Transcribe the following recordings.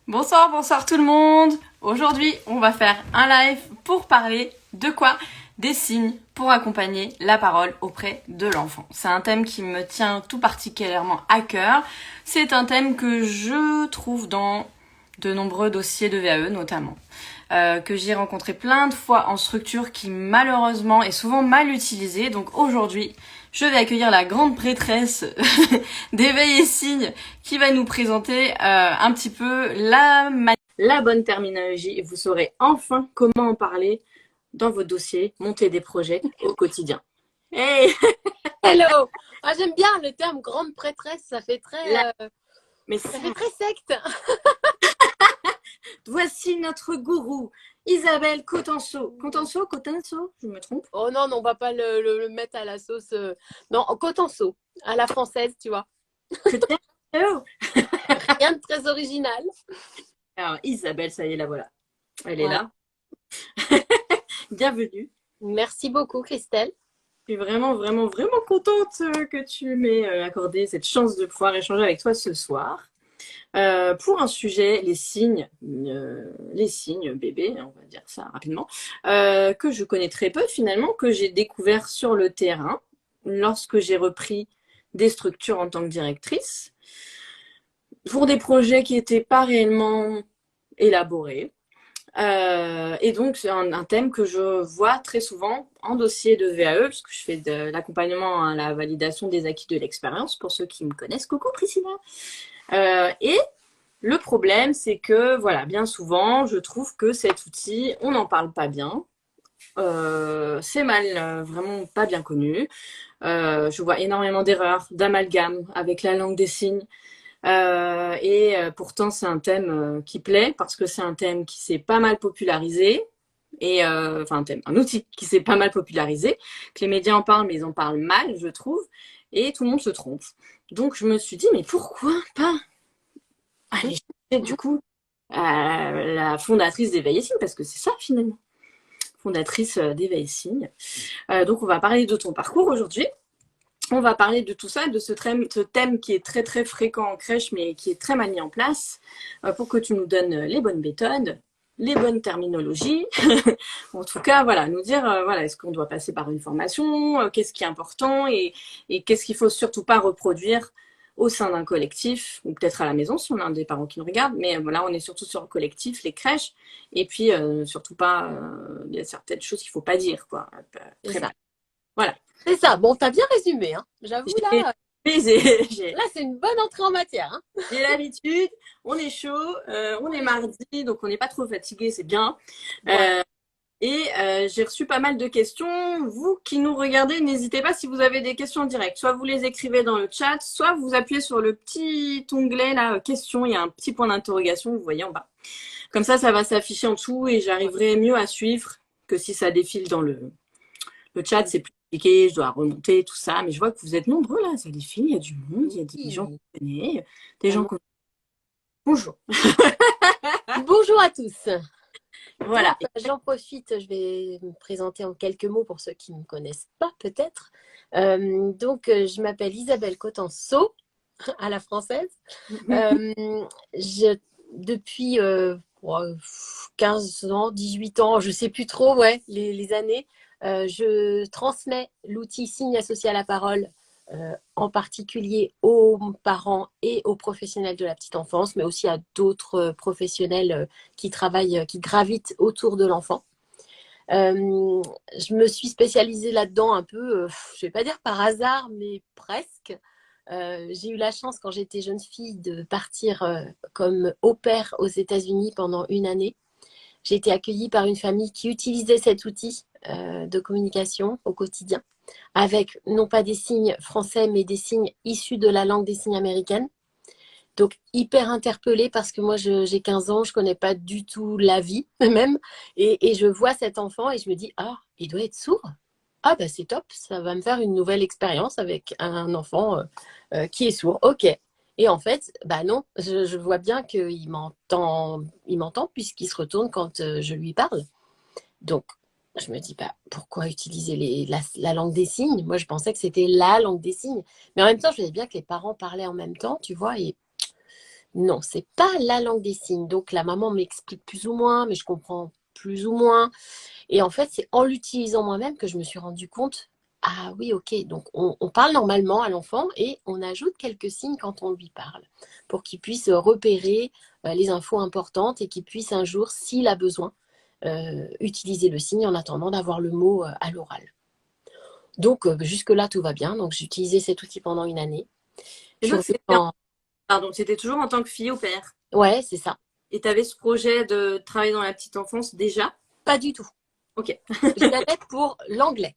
Bonsoir, bonsoir tout le monde. Aujourd'hui, on va faire un live pour parler de quoi? Des signes pour accompagner la parole auprès de l'enfant. C'est un thème qui me tient tout particulièrement à cœur. C'est un thème que je trouve dans de nombreux dossiers de VAE notamment. Que j'ai rencontré plein de fois en structure qui malheureusement est souvent mal utilisée. Donc aujourd'hui, je vais accueillir la grande prêtresse d'éveil et signes qui va nous présenter un petit peu la bonne terminologie et vous saurez enfin comment en parler dans vos dossiers, monter des projets au quotidien. Hey. Hello. Ah, j'aime bien le terme grande prêtresse, ça fait très, Mais ça fait très secte. Voici notre gourou, Isabelle Cotenso. Cotenso, je me trompe? Oh non, on va pas le mettre à la sauce. Non, en Cotenso, à la française, tu vois. Hello. Rien de très original. Alors Isabelle, ça y est, la voilà. Elle est Ouais. là. Bienvenue. Merci beaucoup, Christelle. Je suis vraiment, vraiment, vraiment contente que tu m'aies accordé cette chance de pouvoir échanger avec toi ce soir. Pour un sujet, les signes bébés, on va dire ça rapidement, que je connais très peu finalement, que j'ai découvert sur le terrain lorsque j'ai repris des structures en tant que directrice, pour des projets qui n'étaient pas réellement élaborés. Et donc, c'est un thème que je vois très souvent en dossier de VAE, parce que je fais de l'accompagnement à la validation des acquis de l'expérience, pour ceux qui me connaissent. Coucou Priscilla. Et le problème, c'est que, voilà, bien souvent, je trouve que cet outil, on n'en parle pas bien. C'est mal, vraiment pas bien connu. Je vois énormément d'erreurs, d'amalgames avec la langue des signes. Pourtant, c'est un thème qui plaît parce que c'est un thème qui s'est pas mal popularisé. Enfin, un outil qui s'est pas mal popularisé, que les médias en parlent, mais ils en parlent mal, je trouve, et tout le monde se trompe. Donc, je me suis dit, mais pourquoi pas aller chercher, du coup, la fondatrice d'Éveil et Signes, parce que c'est ça, finalement, fondatrice d'Éveil et Signes. Donc, on va parler de ton parcours aujourd'hui. On va parler de tout ça, de ce thème qui est très très fréquent en crèche, mais qui est très mal mis en place, pour que tu nous donnes les bonnes méthodes, les bonnes terminologies. En tout cas, voilà, nous dire, voilà, est-ce qu'on doit passer par une formation, qu'est-ce qui est important et qu'est-ce qu'il faut surtout pas reproduire au sein d'un collectif, ou peut-être à la maison si on a un des parents qui nous regardent, mais voilà, on est surtout sur le collectif, les crèches, et puis surtout pas, il y a certaines choses qu'il faut pas dire, quoi. C'est ça. Voilà. C'est ça. Bon, t'as bien résumé, hein. J'avoue, là, J'ai là c'est une bonne entrée en matière. Hein. l'habitude, on est chaud, on est mardi, donc on n'est pas trop fatigué, c'est bien. Ouais. J'ai reçu pas mal de questions. Vous qui nous regardez, n'hésitez pas si vous avez des questions en direct. Soit vous les écrivez dans le chat, soit vous appuyez sur le petit onglet là, questions, il y a un petit point d'interrogation, vous voyez en bas. Comme ça va s'afficher en dessous et j'arriverai mieux à suivre que si ça défile dans le chat, c'est plus compliqué, je dois remonter, tout ça. Mais je vois que vous êtes nombreux là, ça défile, il y a du monde, il y a des gens qu'on connaît, des gens qu'on... Bonjour. Bonjour à tous. Voilà. Donc, j'en profite, je vais me présenter en quelques mots pour ceux qui ne me connaissent pas peut-être. Je m'appelle Isabelle Cotenso, à la française. Depuis 15 ans, 18 ans, je ne sais plus trop, ouais, les années, je transmets l'outil signe associé à la parole, en particulier aux parents et aux professionnels de la petite enfance, mais aussi à d'autres professionnels qui travaillent, qui gravitent autour de l'enfant. Je me suis spécialisée là-dedans un peu, je ne vais pas dire par hasard, mais presque. J'ai eu la chance quand j'étais jeune fille de partir comme au pair aux États-Unis pendant une année. J'ai été accueillie par une famille qui utilisait cet outil de communication au quotidien, avec non pas des signes français, mais des signes issus de la langue des signes américaine. Donc, hyper interpellée parce que moi, j'ai 15 ans, je ne connais pas du tout la vie même. Et je vois cet enfant et je me dis, ah, il doit être sourd. Ah, bah c'est top, ça va me faire une nouvelle expérience avec un enfant qui est sourd. Ok. Et en fait, bah non, je vois bien il m'entend puisqu'il se retourne quand je lui parle. Donc, je me dis, bah, pourquoi utiliser la langue des signes? Moi, je pensais que c'était la langue des signes. Mais en même temps, je voyais bien que les parents parlaient en même temps, tu vois, et Non, c'est pas la langue des signes. Donc la maman m'explique plus ou moins, mais je comprends plus ou moins. Et en fait, c'est en l'utilisant moi-même que je me suis rendu compte, ah oui, ok, donc on parle normalement à l'enfant et on ajoute quelques signes quand on lui parle pour qu'il puisse repérer les infos importantes et qu'il puisse un jour, s'il a besoin, utiliser le signe en attendant d'avoir le mot à l'oral. Donc jusque-là, tout va bien. Donc j'ai utilisé cet outil pendant une année. Je Et suis donc, revenue en... pardon, c'était toujours en tant que fille au père. Ouais, c'est ça. Et tu avais ce projet de travailler dans la petite enfance déjà? Pas du tout. Ok. J'y allais pour l'anglais.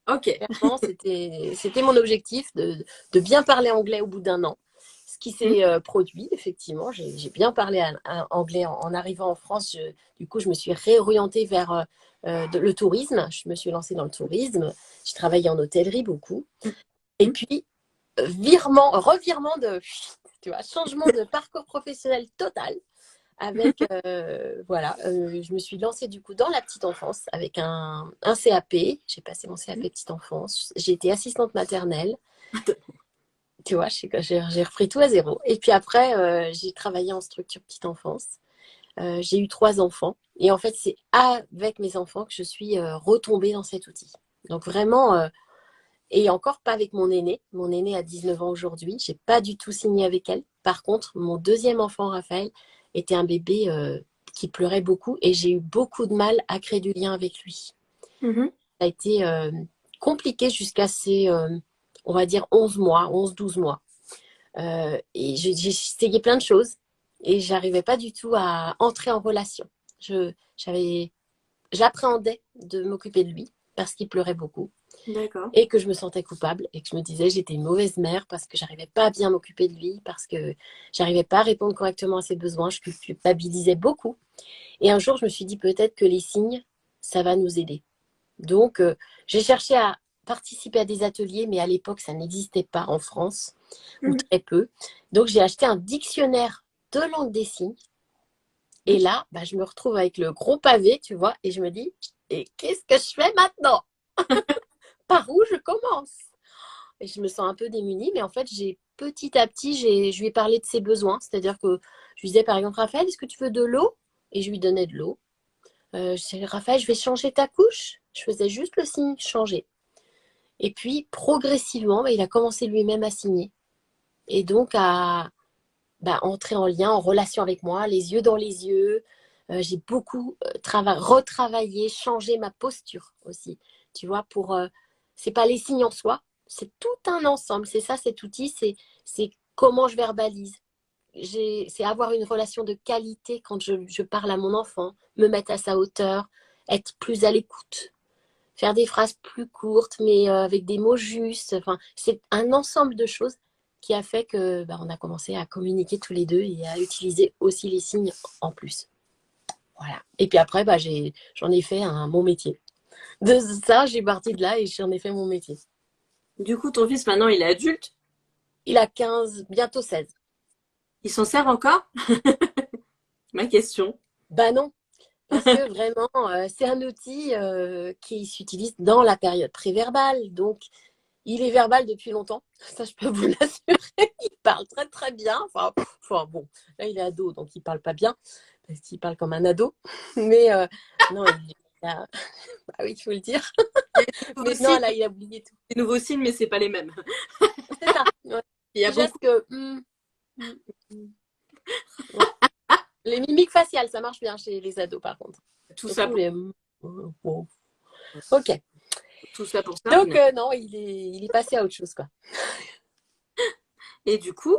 Ok. Clairement, c'était mon objectif de bien parler anglais au bout d'un an. Ce qui Mhm. s'est produit, effectivement. J'ai bien parlé anglais en arrivant en France. Du coup, je me suis réorientée vers le tourisme. Je me suis lancée dans le tourisme. J'ai travaillé en hôtellerie beaucoup. Et puis, revirement de, tu vois, changement de parcours professionnel total. Avec, voilà, je me suis lancée du coup dans la petite enfance avec un CAP. J'ai passé mon CAP petite enfance. J'ai été assistante maternelle. Tu vois, j'ai repris tout à zéro. Et puis après, j'ai travaillé en structure petite enfance. J'ai eu 3 enfants. Et en fait, c'est avec mes enfants que je suis retombée dans cet outil. Donc vraiment, et encore pas avec mon aîné. Mon aîné a 19 ans aujourd'hui. J'ai pas du tout signé avec elle. Par contre, mon deuxième enfant, Raphaël, était un bébé qui pleurait beaucoup et j'ai eu beaucoup de mal à créer du lien avec lui. Mhm. Ça a été compliqué jusqu'à ces, on va dire, 11 mois, 11-12 mois. Et j'ai essayé plein de choses et j'arrivais pas du tout à entrer en relation. J'avais, j'appréhendais de m'occuper de lui parce qu'il pleurait beaucoup D'accord. et que je me sentais coupable et que je me disais j'étais une mauvaise mère parce que j'arrivais pas à bien m'occuper de lui, parce que j'arrivais pas à répondre correctement à ses besoins, je culpabilisais beaucoup. Et un jour, je me suis dit peut-être que les signes, ça va nous aider. Donc, j'ai cherché à participer à des ateliers, mais à l'époque, ça n'existait pas en France, ou Mhm. très peu. Donc, j'ai acheté un dictionnaire de langue des signes. Et là, bah, je me retrouve avec le gros pavé, tu vois, et je me dis, et qu'est-ce que je fais maintenant? Par où je commence? Et je me sens un peu démunie, mais en fait, j'ai petit à petit, je lui ai parlé de ses besoins. C'est-à-dire que je lui disais, par exemple, Raphaël, est-ce que tu veux de l'eau? Et je lui donnais de l'eau. Je disais, Raphaël, je vais changer ta couche. Je faisais juste le signe changer. Et puis, progressivement, bah, il a commencé lui-même à signer. Et donc, à entrer en lien, en relation avec moi, les yeux dans les yeux. J'ai beaucoup retravaillé, changé ma posture aussi. Tu vois, c'est pas les signes en soi, c'est tout un ensemble. C'est ça, cet outil, c'est comment je verbalise. C'est avoir une relation de qualité quand je parle à mon enfant, me mettre à sa hauteur, être plus à l'écoute, faire des phrases plus courtes, mais avec des mots justes. Enfin, c'est un ensemble de choses qui a fait que on a commencé à communiquer tous les deux et à utiliser aussi les signes en plus. Voilà. Et puis après, j'en ai fait mon métier. De ça, j'ai parti de là et j'en ai fait mon métier. Du coup, ton fils, maintenant, il est adulte. Il a 15, bientôt 16. Il s'en sert encore? Ma question. Bah non, parce que vraiment, c'est un outil qui s'utilise dans la période préverbale. Donc, il est verbal depuis longtemps, ça je peux vous l'assurer. Il parle très très bien. Enfin, bon, là il est ado, donc il parle pas bien, parce qu'il parle comme un ado. Mais non, bah oui, il faut le dire. Nouveaux Mais non, signes, là, il a oublié tout. des nouveaux signes, mais c'est pas les mêmes. C'est ça. Ouais. Il y a Les gestes beaucoup. que... ouais. Les mimiques faciales, ça marche bien chez les ados, par contre. Tout ça Surtout pour, les... Bon. Ok. tout ça pour ça, Donc, finalement. non, il est passé à autre chose, quoi. Et du coup,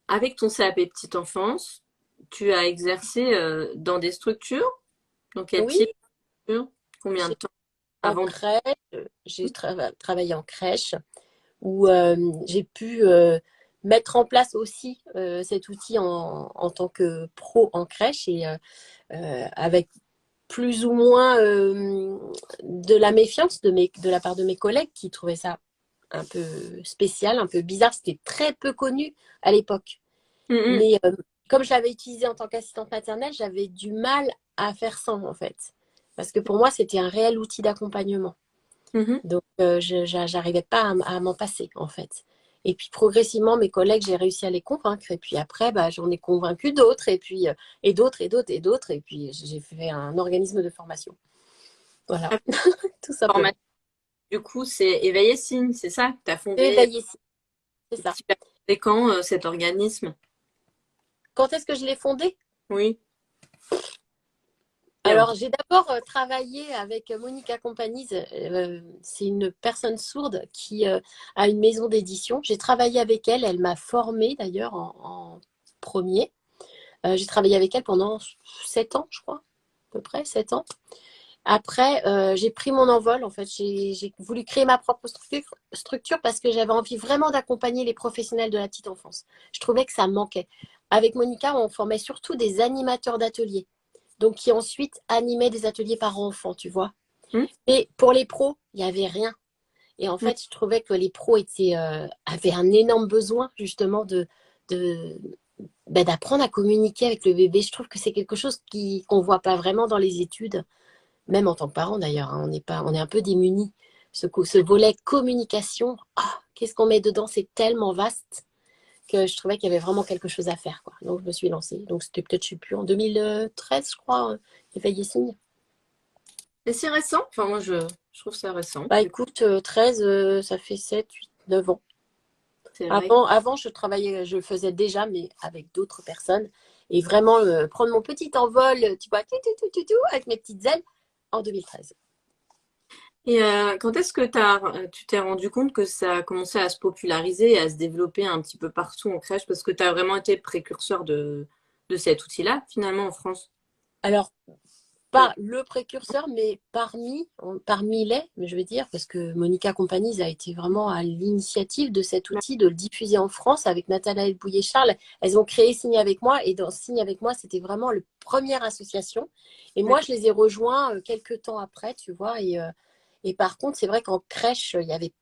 avec ton CAP petite enfance, tu as exercé dans des structures. Dans quel Oui, type de structure? Combien de temps en avant de... crèche, j'ai travaillé en crèche où j'ai pu mettre en place aussi cet outil en tant que pro en crèche et avec plus ou moins de la méfiance de la part de mes collègues qui trouvaient ça un peu spécial, un peu bizarre. C'était très peu connu à l'époque. Mhm, Mais comme je l'avais utilisé en tant qu'assistante maternelle, j'avais du mal à faire sans en fait. Parce que pour moi, c'était un réel outil d'accompagnement. mhm. Donc, je n'arrivais pas à m'en passer, en fait. Et puis progressivement, mes collègues, j'ai réussi à les convaincre. Et puis après, bah, j'en ai convaincu d'autres, et puis et d'autres, et d'autres, et d'autres. Et puis j'ai fait un organisme de formation. Voilà, La tout simplement. formation, du coup, c'est Éveiller Signe, c'est ça que tu as fondé. Éveiller, c'est ça. Tu l'as fondé quand, cet organisme? Quand est-ce que je l'ai fondé? Oui. Et Alors, j'ai d'abord travaillé avec Monica Companies. C'est une personne sourde qui a une maison d'édition. J'ai travaillé avec elle. Elle m'a formée d'ailleurs en premier. J'ai travaillé avec elle pendant 7 ans, je crois, à peu près 7 ans. Après, j'ai pris mon envol. En fait, j'ai voulu créer ma propre structure parce que j'avais envie vraiment d'accompagner les professionnels de la petite enfance. Je trouvais que ça manquait. Avec Monica, on formait surtout des animateurs d'ateliers, donc qui ensuite animaient des ateliers parents-enfants, tu vois. Hmm. Et pour les pros, il n'y avait rien. Et en fait, je trouvais que les pros avaient un énorme besoin justement de, d'apprendre à communiquer avec le bébé. Je trouve que c'est quelque chose qu'on ne voit pas vraiment dans les études, même en tant que parent d'ailleurs. Hein. On est un peu démunis. Ce volet communication, qu'est-ce qu'on met dedans? C'est tellement vaste que je trouvais qu'il y avait vraiment quelque chose à faire, quoi. Donc, je me suis lancée. Donc, c'était peut-être, je ne sais plus, en 2013, je crois, Éveiller Signe. Et c'est récent. Enfin, moi, je trouve ça récent. Bah, Du coup, écoute, 13, ça fait 7, 8, 9 ans. c'est vrai. Avant, je travaillais, je le faisais déjà, mais avec d'autres personnes. Et vraiment, prendre mon petit envol, tu vois, avec mes petites ailes, en 2013. Et quand est-ce que tu t'es rendu compte que ça a commencé à se populariser et à se développer un petit peu partout en crèche? Parce que tu as vraiment été précurseur de cet outil-là, finalement, en France. Alors, pas le précurseur, mais parmi les, mais je veux dire, parce que Monica Compagnies a été vraiment à l'initiative de cet Ouais. outil, de le diffuser en France avec Nathalie Bouillet-Charles. Elles ont créé Signe avec moi, et dans Signe avec moi, c'était vraiment la première association. Et moi, D'accord. je les ai rejoints quelques temps après, tu vois. Et par contre, c'est vrai qu'en crèche, il y avait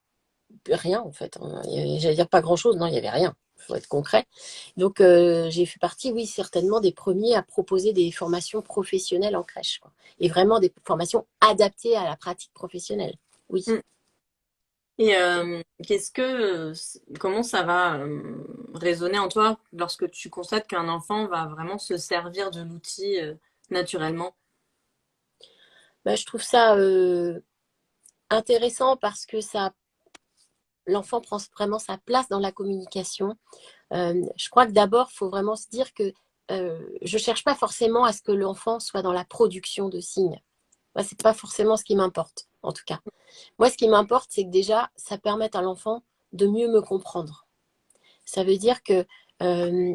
rien, en fait. J'allais dire pas grand-chose, non, il y avait rien. Il faut être concret. Donc, j'ai fait partie, oui, certainement des premiers à proposer des formations professionnelles en crèche, quoi. Et vraiment des formations adaptées à la pratique professionnelle. Oui. Mm. Et comment ça va résonner en toi lorsque tu constates qu'un enfant va vraiment se servir de l'outil naturellement? Bah, je trouve ça intéressant parce que l'enfant prend vraiment sa place dans la communication. Je crois que d'abord, il faut vraiment se dire que je ne cherche pas forcément à ce que l'enfant soit dans la production de signes. Moi, c'est pas forcément ce qui m'importe, en tout cas. Moi, ce qui m'importe, c'est que déjà, ça permette à l'enfant de mieux me comprendre. Ça veut dire que, euh,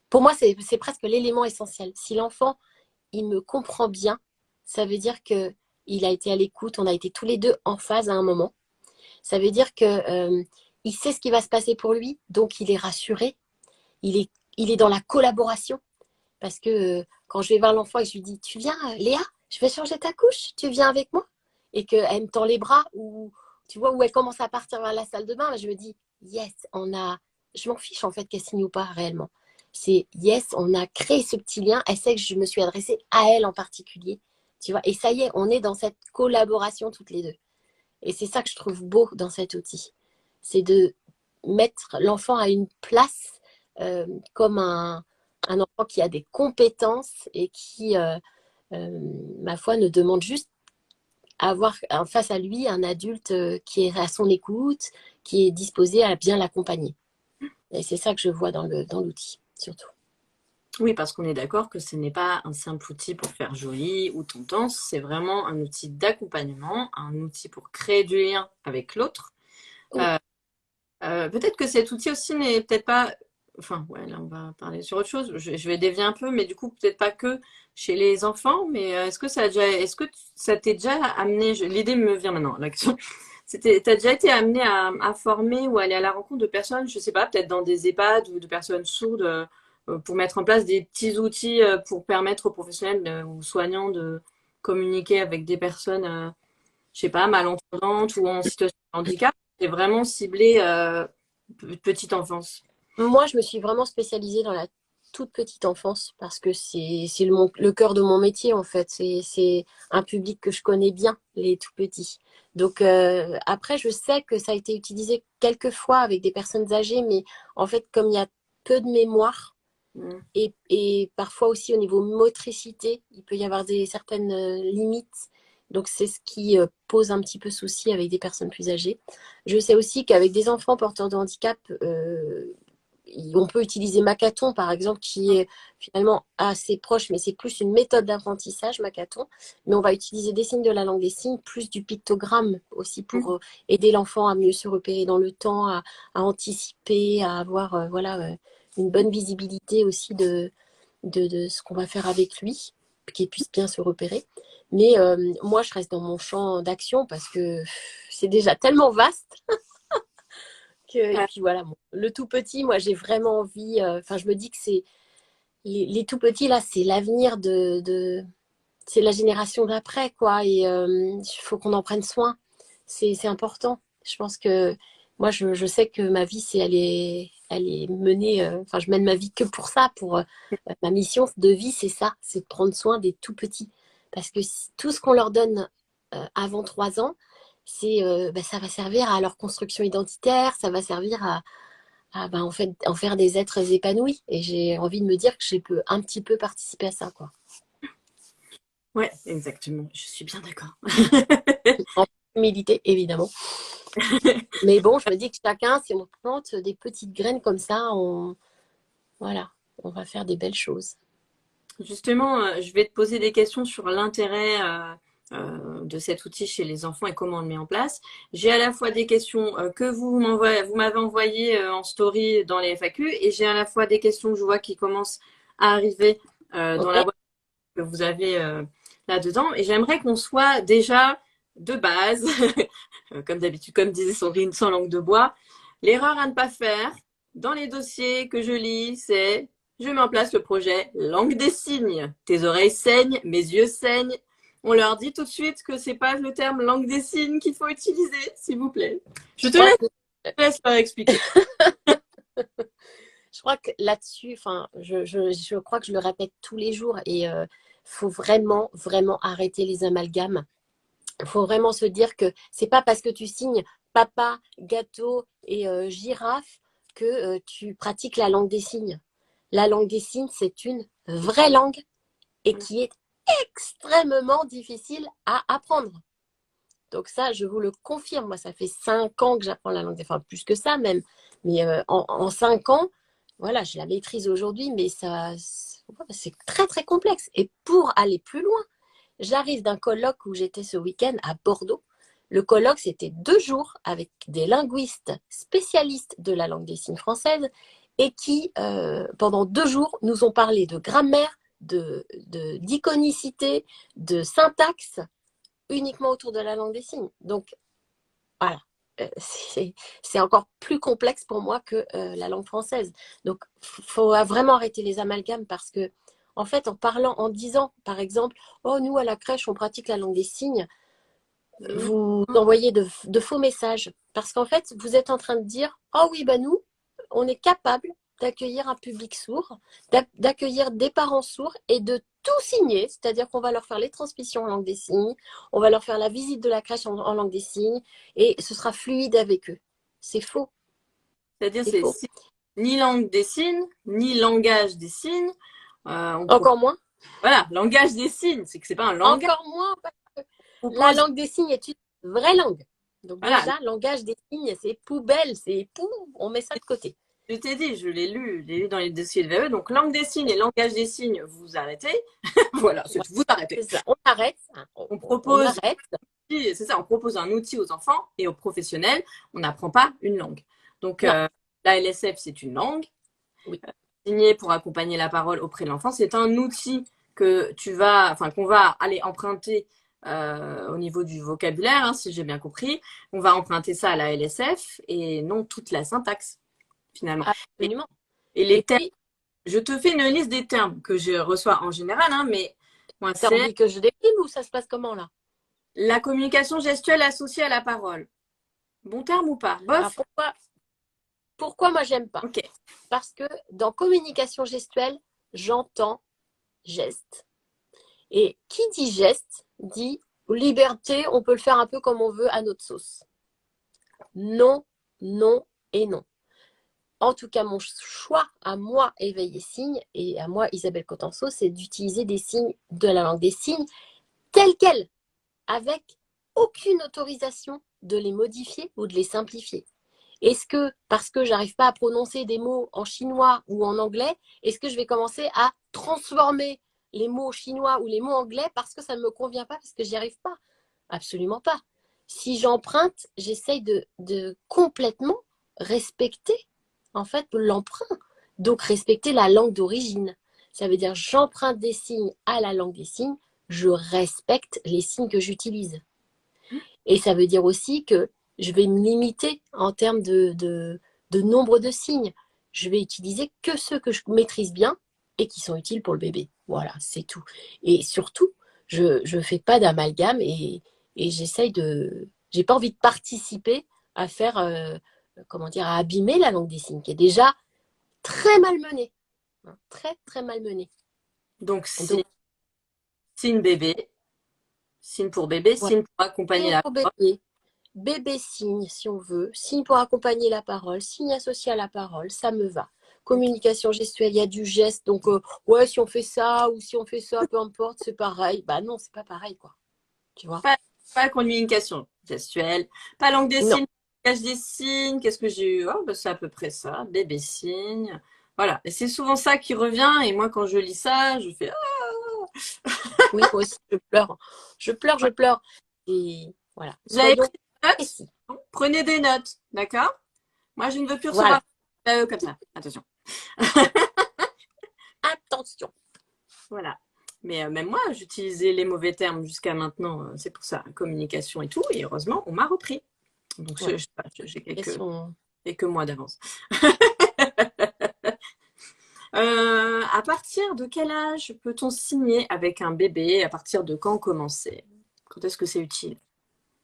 pour moi, c'est presque l'élément essentiel. Si l'enfant, il me comprend bien, ça veut dire que il a été à l'écoute, on a été tous les deux en phase à un moment. Ça veut dire que il sait ce qui va se passer pour lui, donc il est rassuré. Il est dans la collaboration. Parce que quand je vais voir l'enfant et que je lui dis, tu viens, Léa, je vais changer ta couche, tu viens avec moi? Et qu'elle me tend les bras ou, tu vois, où elle commence à partir vers la salle de bain, je me dis, yes, je m'en fiche en fait qu'elle signe ou pas réellement. C'est yes, on a créé ce petit lien. Elle sait que je me suis adressée à elle en particulier, tu vois. Et ça y est, on est dans cette collaboration toutes les deux. Et c'est ça que je trouve beau dans cet outil. C'est de mettre l'enfant à une place comme un enfant qui a des compétences et qui, ma foi, ne demande juste à avoir face à lui un adulte qui est à son écoute, qui est disposé à bien l'accompagner. Et c'est ça que je vois dans l'outil, surtout. Oui, parce qu'on est d'accord que ce n'est pas un simple outil pour faire joli ou tendance, c'est vraiment un outil d'accompagnement, un outil pour créer du lien avec l'autre. Oui. Euh, Peut-être que cet outil aussi n'est peut-être pas, enfin, ouais, là on va parler sur autre chose. Je vais dévier un peu, mais du coup peut-être pas que chez les enfants, mais est-ce que ça t'est déjà amené, l'idée me vient maintenant, l'action. T'as déjà été amené à former ou aller à la rencontre de personnes, je sais pas, peut-être dans des EHPAD ou de personnes sourdes, pour mettre en place des petits outils pour permettre aux professionnels ou soignants de communiquer avec des personnes, je sais pas, malentendantes ou en situation de handicap. C'est vraiment ciblé petite enfance. Moi, je me suis vraiment spécialisée dans la toute petite enfance parce que c'est le cœur de mon métier en fait. C'est un public que je connais bien, les tout petits. Donc après, je sais que ça a été utilisé quelques fois avec des personnes âgées, mais en fait, comme il y a peu de mémoire Mm. et parfois aussi au niveau motricité, il peut y avoir certaines limites. Donc c'est ce qui pose un petit peu souci avec des personnes plus âgées. Je sais aussi qu'avec des enfants porteurs de handicap, on peut utiliser Makaton, par exemple, qui est finalement assez proche, mais c'est plus une méthode d'apprentissage, Makaton. Mais on va utiliser des signes de la langue des signes, plus du pictogramme aussi pour aider l'enfant à mieux se repérer dans le temps, à anticiper, à avoir une bonne visibilité aussi de ce qu'on va faire avec lui, qu'il puisse bien se repérer. Mais moi, je reste dans mon champ d'action parce que c'est déjà tellement vaste. Et Ouais. puis voilà, bon, le tout petit, moi j'ai vraiment envie, enfin je me dis que c'est les tout petits là, c'est l'avenir c'est la génération d'après quoi, et il faut qu'on en prenne soin, c'est important. Je pense que moi je sais que ma vie, elle est menée, enfin je mène ma vie que pour ça, pour ma mission de vie, c'est ça, c'est de prendre soin des tout petits. Parce que tout ce qu'on leur donne avant 3 ans, ça va servir à leur construction identitaire, ça va servir en fait, en faire des êtres épanouis. Et j'ai envie de me dire que je peux un petit peu participer à ça, quoi. Ouais, exactement. Je suis bien d'accord. En humilité, évidemment. Mais bon, je me dis que chacun, si on plante des petites graines comme ça, voilà, on va faire des belles choses. Justement, je vais te poser des questions sur l'intérêt de cet outil chez les enfants et comment on le met en place. J'ai à la fois des questions que vous m'avez envoyées en story dans les FAQ, et j'ai à la fois des questions que je vois qui commencent à arriver dans Ok. la boîte que vous avez là-dedans. Et j'aimerais qu'on soit déjà de base, comme d'habitude, comme disait Sandrine, sans langue de bois. L'erreur à ne pas faire dans les dossiers que je lis, c'est je mets en place le projet langue des signes. Tes oreilles saignent, mes yeux saignent. On leur dit tout de suite que c'est pas le terme langue des signes qu'il faut utiliser, s'il vous plaît. Je te crois laisse, que, je te laisse leur expliquer. je crois que là-dessus, enfin, je crois que je le répète tous les jours et faut vraiment, vraiment arrêter les amalgames. Il faut vraiment se dire que c'est pas parce que tu signes papa, gâteau et girafe que tu pratiques la langue des signes. La langue des signes, c'est une vraie langue et qui est extrêmement difficile à apprendre. Donc ça, je vous le confirme. Moi, ça fait 5 ans que j'apprends la langue, enfin plus que ça même. Mais en 5 ans, voilà, je la maîtrise aujourd'hui, mais c'est très très complexe. Et pour aller plus loin, j'arrive d'un colloque où j'étais ce week-end à Bordeaux. Le colloque, c'était 2 jours avec des linguistes spécialistes de la langue des signes française et qui, pendant 2 jours, nous ont parlé de grammaire, d'iconicité, de syntaxe, uniquement autour de la langue des signes. Donc, voilà. C'est encore plus complexe pour moi que la langue française. Donc, il faut vraiment arrêter les amalgames parce que, en fait, en disant, par exemple, oh, nous, à la crèche, on pratique la langue des signes, vous envoyez de faux messages. Parce qu'en fait, vous êtes en train de dire, oh oui, bah nous, on est capable d'accueillir un public sourd, d'accueillir des parents sourds et de tout signer, c'est-à-dire qu'on va leur faire les transmissions en langue des signes, on va leur faire la visite de la crèche en langue des signes et ce sera fluide avec eux. C'est faux, C'est-à-dire, c'est faux. ni langue des signes, ni langage des signes. On Encore moins, Voilà, langage des signes, c'est que c'est pas un langage. encore moins, parce que On la propose, langue des signes est une vraie langue. Donc voilà, déjà, langage des signes, c'est poubelle, c'est pou, on met ça de côté. je t'ai dit, je l'ai lu dans les dossiers de VE. Donc, langue des signes et langage des signes, vous arrêtez. Voilà, c'est Ouais, tout, vous arrêtez. c'est ça, on arrête, hein, On on propose, arrête. c'est ça, on propose un outil aux enfants et aux professionnels. On n'apprend pas une langue. Donc, Non, la LSF, c'est une langue. oui. Signé pour accompagner la parole auprès de l'enfant. C'est un outil que qu'on va aller emprunter au niveau du vocabulaire, hein, si j'ai bien compris. On va emprunter ça à la LSF et non toute la syntaxe, finalement. Et, Absolument. et Et les termes, puis, je te fais une liste des termes que je reçois en général, hein, mais moi, tu as c'est envie que je déprime ou ça se passe comment là? la communication gestuelle associée à la parole. Bon terme ou pas? Alors Bof? pourquoi moi j'aime pas? Ok. Parce que dans communication gestuelle, j'entends geste. Et qui dit geste dit liberté, on peut le faire un peu comme on veut à notre sauce. Non, non et non. En tout cas, mon choix à moi, Éveillé Signe, et à moi, Isabelle Cotenso, c'est d'utiliser des signes de la langue des signes tels quels, avec aucune autorisation de les modifier ou de les simplifier. Est-ce que, parce que j'arrive pas à prononcer des mots en chinois ou en anglais, est-ce que je vais commencer à transformer les mots chinois ou les mots anglais parce que ça ne me convient pas, parce que j'y arrive pas? Absolument pas. Si j'emprunte, j'essaye de complètement respecter en fait l'emprunt. Donc respecter la langue d'origine. Ça veut dire j'emprunte des signes à la langue des signes, je respecte les signes que j'utilise. Et ça veut dire aussi que je vais me limiter en termes de nombre de signes. Je vais utiliser que ceux que je maîtrise bien et qui sont utiles pour le bébé. Voilà, c'est tout. Et surtout, je ne fais pas d'amalgame et j'essaye de... J'ai pas envie de participer à faire, comment dire, à abîmer la langue des signes, qui est déjà très malmenée. Hein, très, très malmenée. Donc, Donc, signe bébé, signe pour bébé, voilà. signe pour accompagner Et la pour parole. bébé, bébé signe, si on veut, signe pour accompagner la parole, signe associé à la parole, ça me va. Communication gestuelle, il y a du geste, donc ouais, si on fait ça ou si on fait ça, peu importe, c'est pareil. Bah non, c'est pas pareil, quoi. Tu vois? Pas, pas communication gestuelle, pas langue des Non. signes, langage des signes. Qu'est-ce que j'ai eu? Oh, bah, c'est à peu près ça, bébé signe. Voilà. Et c'est souvent ça qui revient. Et moi, quand je lis ça, je fais Oui, moi aussi, je pleure. Je pleure, je pleure. Et voilà, J'avais pris soyons des notes. précis. Prenez des notes, d'accord? Moi, je ne veux plus Voilà, recevoir comme ça. Attention. attention. Voilà. Mais même moi, j'utilisais les mauvais termes jusqu'à maintenant. C'est pour ça, communication et tout. Et heureusement, on m'a repris. Donc, Ouais. j'ai Question. quelques mois d'avance. À partir de quel âge peut-on signer avec un bébé? À partir de quand commencer? Quand est-ce que c'est utile?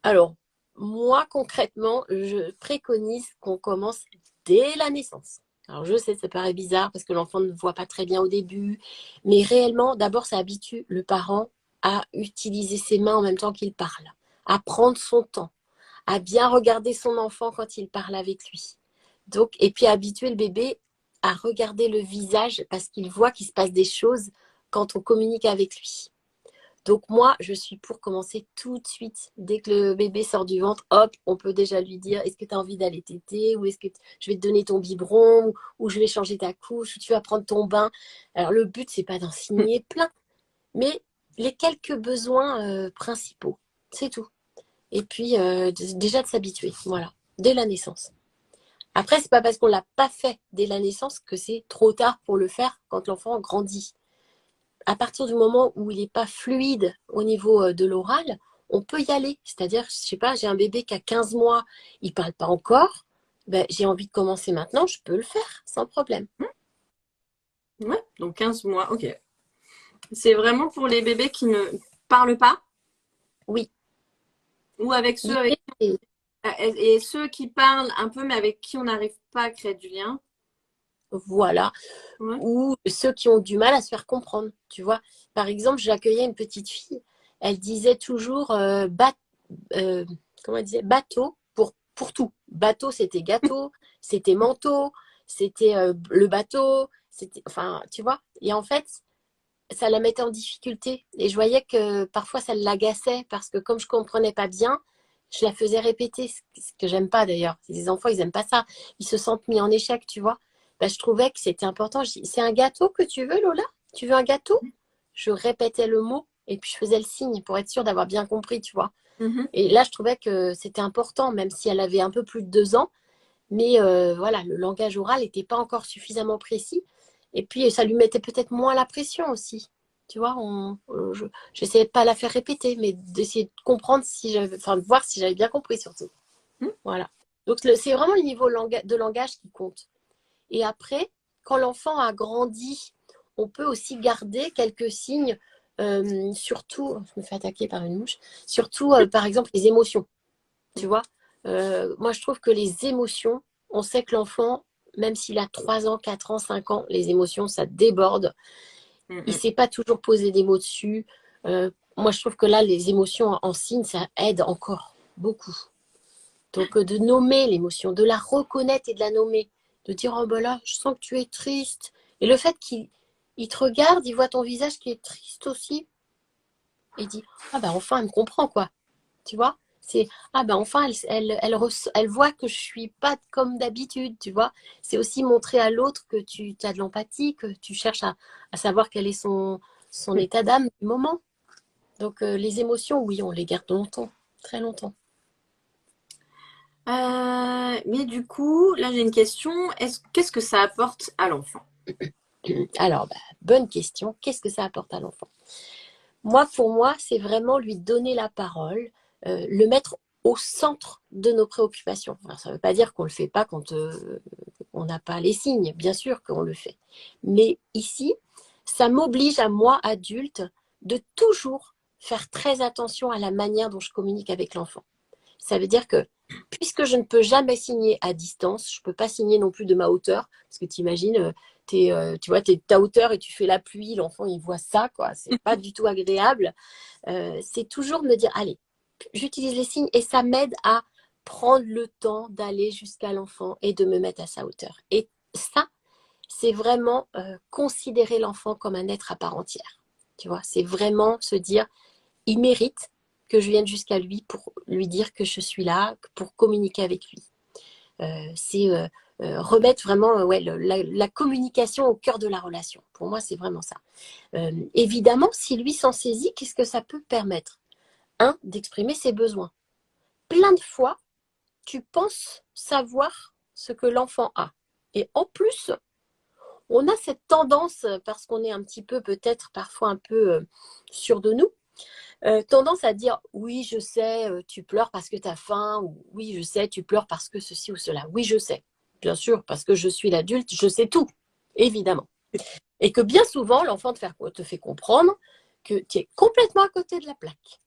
Alors, moi, concrètement, je préconise qu'on commence dès la naissance. Alors, je sais, ça paraît bizarre parce que l'enfant ne voit pas très bien au début, mais réellement, d'abord, ça habitue le parent à utiliser ses mains en même temps qu'il parle, à prendre son temps, à bien regarder son enfant quand il parle avec lui. Donc, et puis habituer le bébé à regarder le visage parce qu'il voit qu'il se passe des choses quand on communique avec lui. Donc moi, je suis pour commencer tout de suite. Dès que le bébé sort du ventre, hop, on peut déjà lui dire, est-ce que tu as envie d'aller téter ou est-ce que je vais te donner ton biberon ou je vais changer ta couche ou tu vas prendre ton bain. Alors le but, c'est pas d'en signer plein, mais les quelques besoins principaux, c'est tout. Et puis déjà de s'habituer, voilà, dès la naissance. Après, c'est pas parce qu'on l'a pas fait dès la naissance que c'est trop tard pour le faire quand l'enfant grandit. À partir du moment où il n'est pas fluide au niveau de l'oral, on peut y aller. C'est-à-dire, je sais pas, j'ai un bébé qui a 15 mois, il ne parle pas encore, ben, j'ai envie de commencer maintenant, je peux le faire sans problème. Ouais, donc 15 mois, ok. C'est vraiment pour les bébés qui ne parlent pas Oui, ou avec ceux avec l'idée, et ceux qui parlent un peu mais avec qui on n'arrive pas à créer du lien. voilà. Ouais. Ou ceux qui ont du mal à se faire comprendre, tu vois. Par exemple, j'accueillais une petite fille, elle disait toujours euh, comment elle disait bateau pour tout. Bateau, c'était gâteau, c'était manteau, c'était le bateau, c'était, enfin, tu vois. Et en fait, ça la mettait en difficulté. Et je voyais que parfois ça l'agaçait parce que comme je comprenais pas bien, je la faisais répéter, ce que j'aime pas d'ailleurs. Les enfants, ils aiment pas ça. Ils se sentent mis en échec, tu vois. Ben, je trouvais que c'était important. Je dis, c'est un gâteau que tu veux, Lola? Tu veux un gâteau? Je répétais le mot et puis je faisais le signe pour être sûre d'avoir bien compris, tu vois. Mhm. Et là, je trouvais que c'était important, même si elle avait un peu plus de 2 ans. Mais voilà, le langage oral n'était pas encore suffisamment précis. Et puis, ça lui mettait peut-être moins la pression aussi. Tu vois, j'essayais de pas la faire répéter, mais d'essayer de comprendre si j'avais, enfin, de voir si j'avais bien compris surtout. Mhm. Voilà. Donc, c'est vraiment le niveau de langage qui compte. Et après, quand l'enfant a grandi, on peut aussi garder quelques signes, surtout, je me fais attaquer par une mouche, surtout, par exemple, les émotions. Tu vois, moi, je trouve que les émotions, on sait que l'enfant même s'il a 3 ans, 4 ans, 5 ans, les émotions, ça déborde. Mm, Il ne mm. sait pas toujours poser des mots dessus. Moi, je trouve que là, les émotions en signe, ça aide encore beaucoup. Donc, de nommer l'émotion, de la reconnaître et de la nommer. De dire, oh ben là, je sens que tu es triste. Et le fait qu'il te regarde, il voit ton visage qui est triste aussi. Et il dit, ah ben enfin, elle me comprend, quoi. Tu vois? C'est, ah ben enfin, elle voit que je suis pas comme d'habitude, tu vois? C'est aussi montrer à l'autre que tu as de l'empathie, que tu cherches à savoir quel est son état d'âme du moment. Donc, les émotions, oui, on les garde longtemps, très longtemps. Mais du coup, là j'ai une question. Qu'est-ce que ça apporte à l'enfant? Alors, bah, bonne question. Qu'est-ce que ça apporte à l'enfant? Moi, pour moi, c'est vraiment lui donner la parole, le mettre au centre de nos préoccupations. Alors, ça ne veut pas dire qu'on ne le fait pas quand on n'a pas les signes. Bien sûr qu'on le fait. Mais ici, ça m'oblige à moi, adulte, de toujours faire très attention à la manière dont je communique avec l'enfant. Ça veut dire que puisque je ne peux jamais signer à distance, je ne peux pas signer non plus de ma hauteur, parce que t'imagines, tu vois, tu es de ta hauteur et tu fais la pluie, l'enfant il voit ça, quoi. C'est pas du tout agréable. C'est toujours me dire, allez, j'utilise les signes et ça m'aide à prendre le temps d'aller jusqu'à l'enfant et de me mettre à sa hauteur. Et ça, c'est vraiment considérer l'enfant comme un être à part entière. Tu vois, c'est vraiment se dire, il mérite que je vienne jusqu'à lui pour lui dire que je suis là, pour communiquer avec lui. C'est remettre vraiment ouais, la communication au cœur de la relation. Pour moi, c'est vraiment ça. Évidemment, si lui s'en saisit, qu'est-ce que ça peut permettre? Un, d'exprimer ses besoins. Plein de fois, tu penses savoir ce que l'enfant a. Et en plus, on a cette tendance, parce qu'on est un petit peu peut-être parfois un peu sûr de nous, tendance à dire oui, je sais, tu pleures parce que tu as faim, ou oui, je sais, tu pleures parce que ceci ou cela. Oui, je sais. Bien sûr, parce que je suis l'adulte, je sais tout, évidemment. Et que bien souvent, l'enfant te fait comprendre que tu es complètement à côté de la plaque.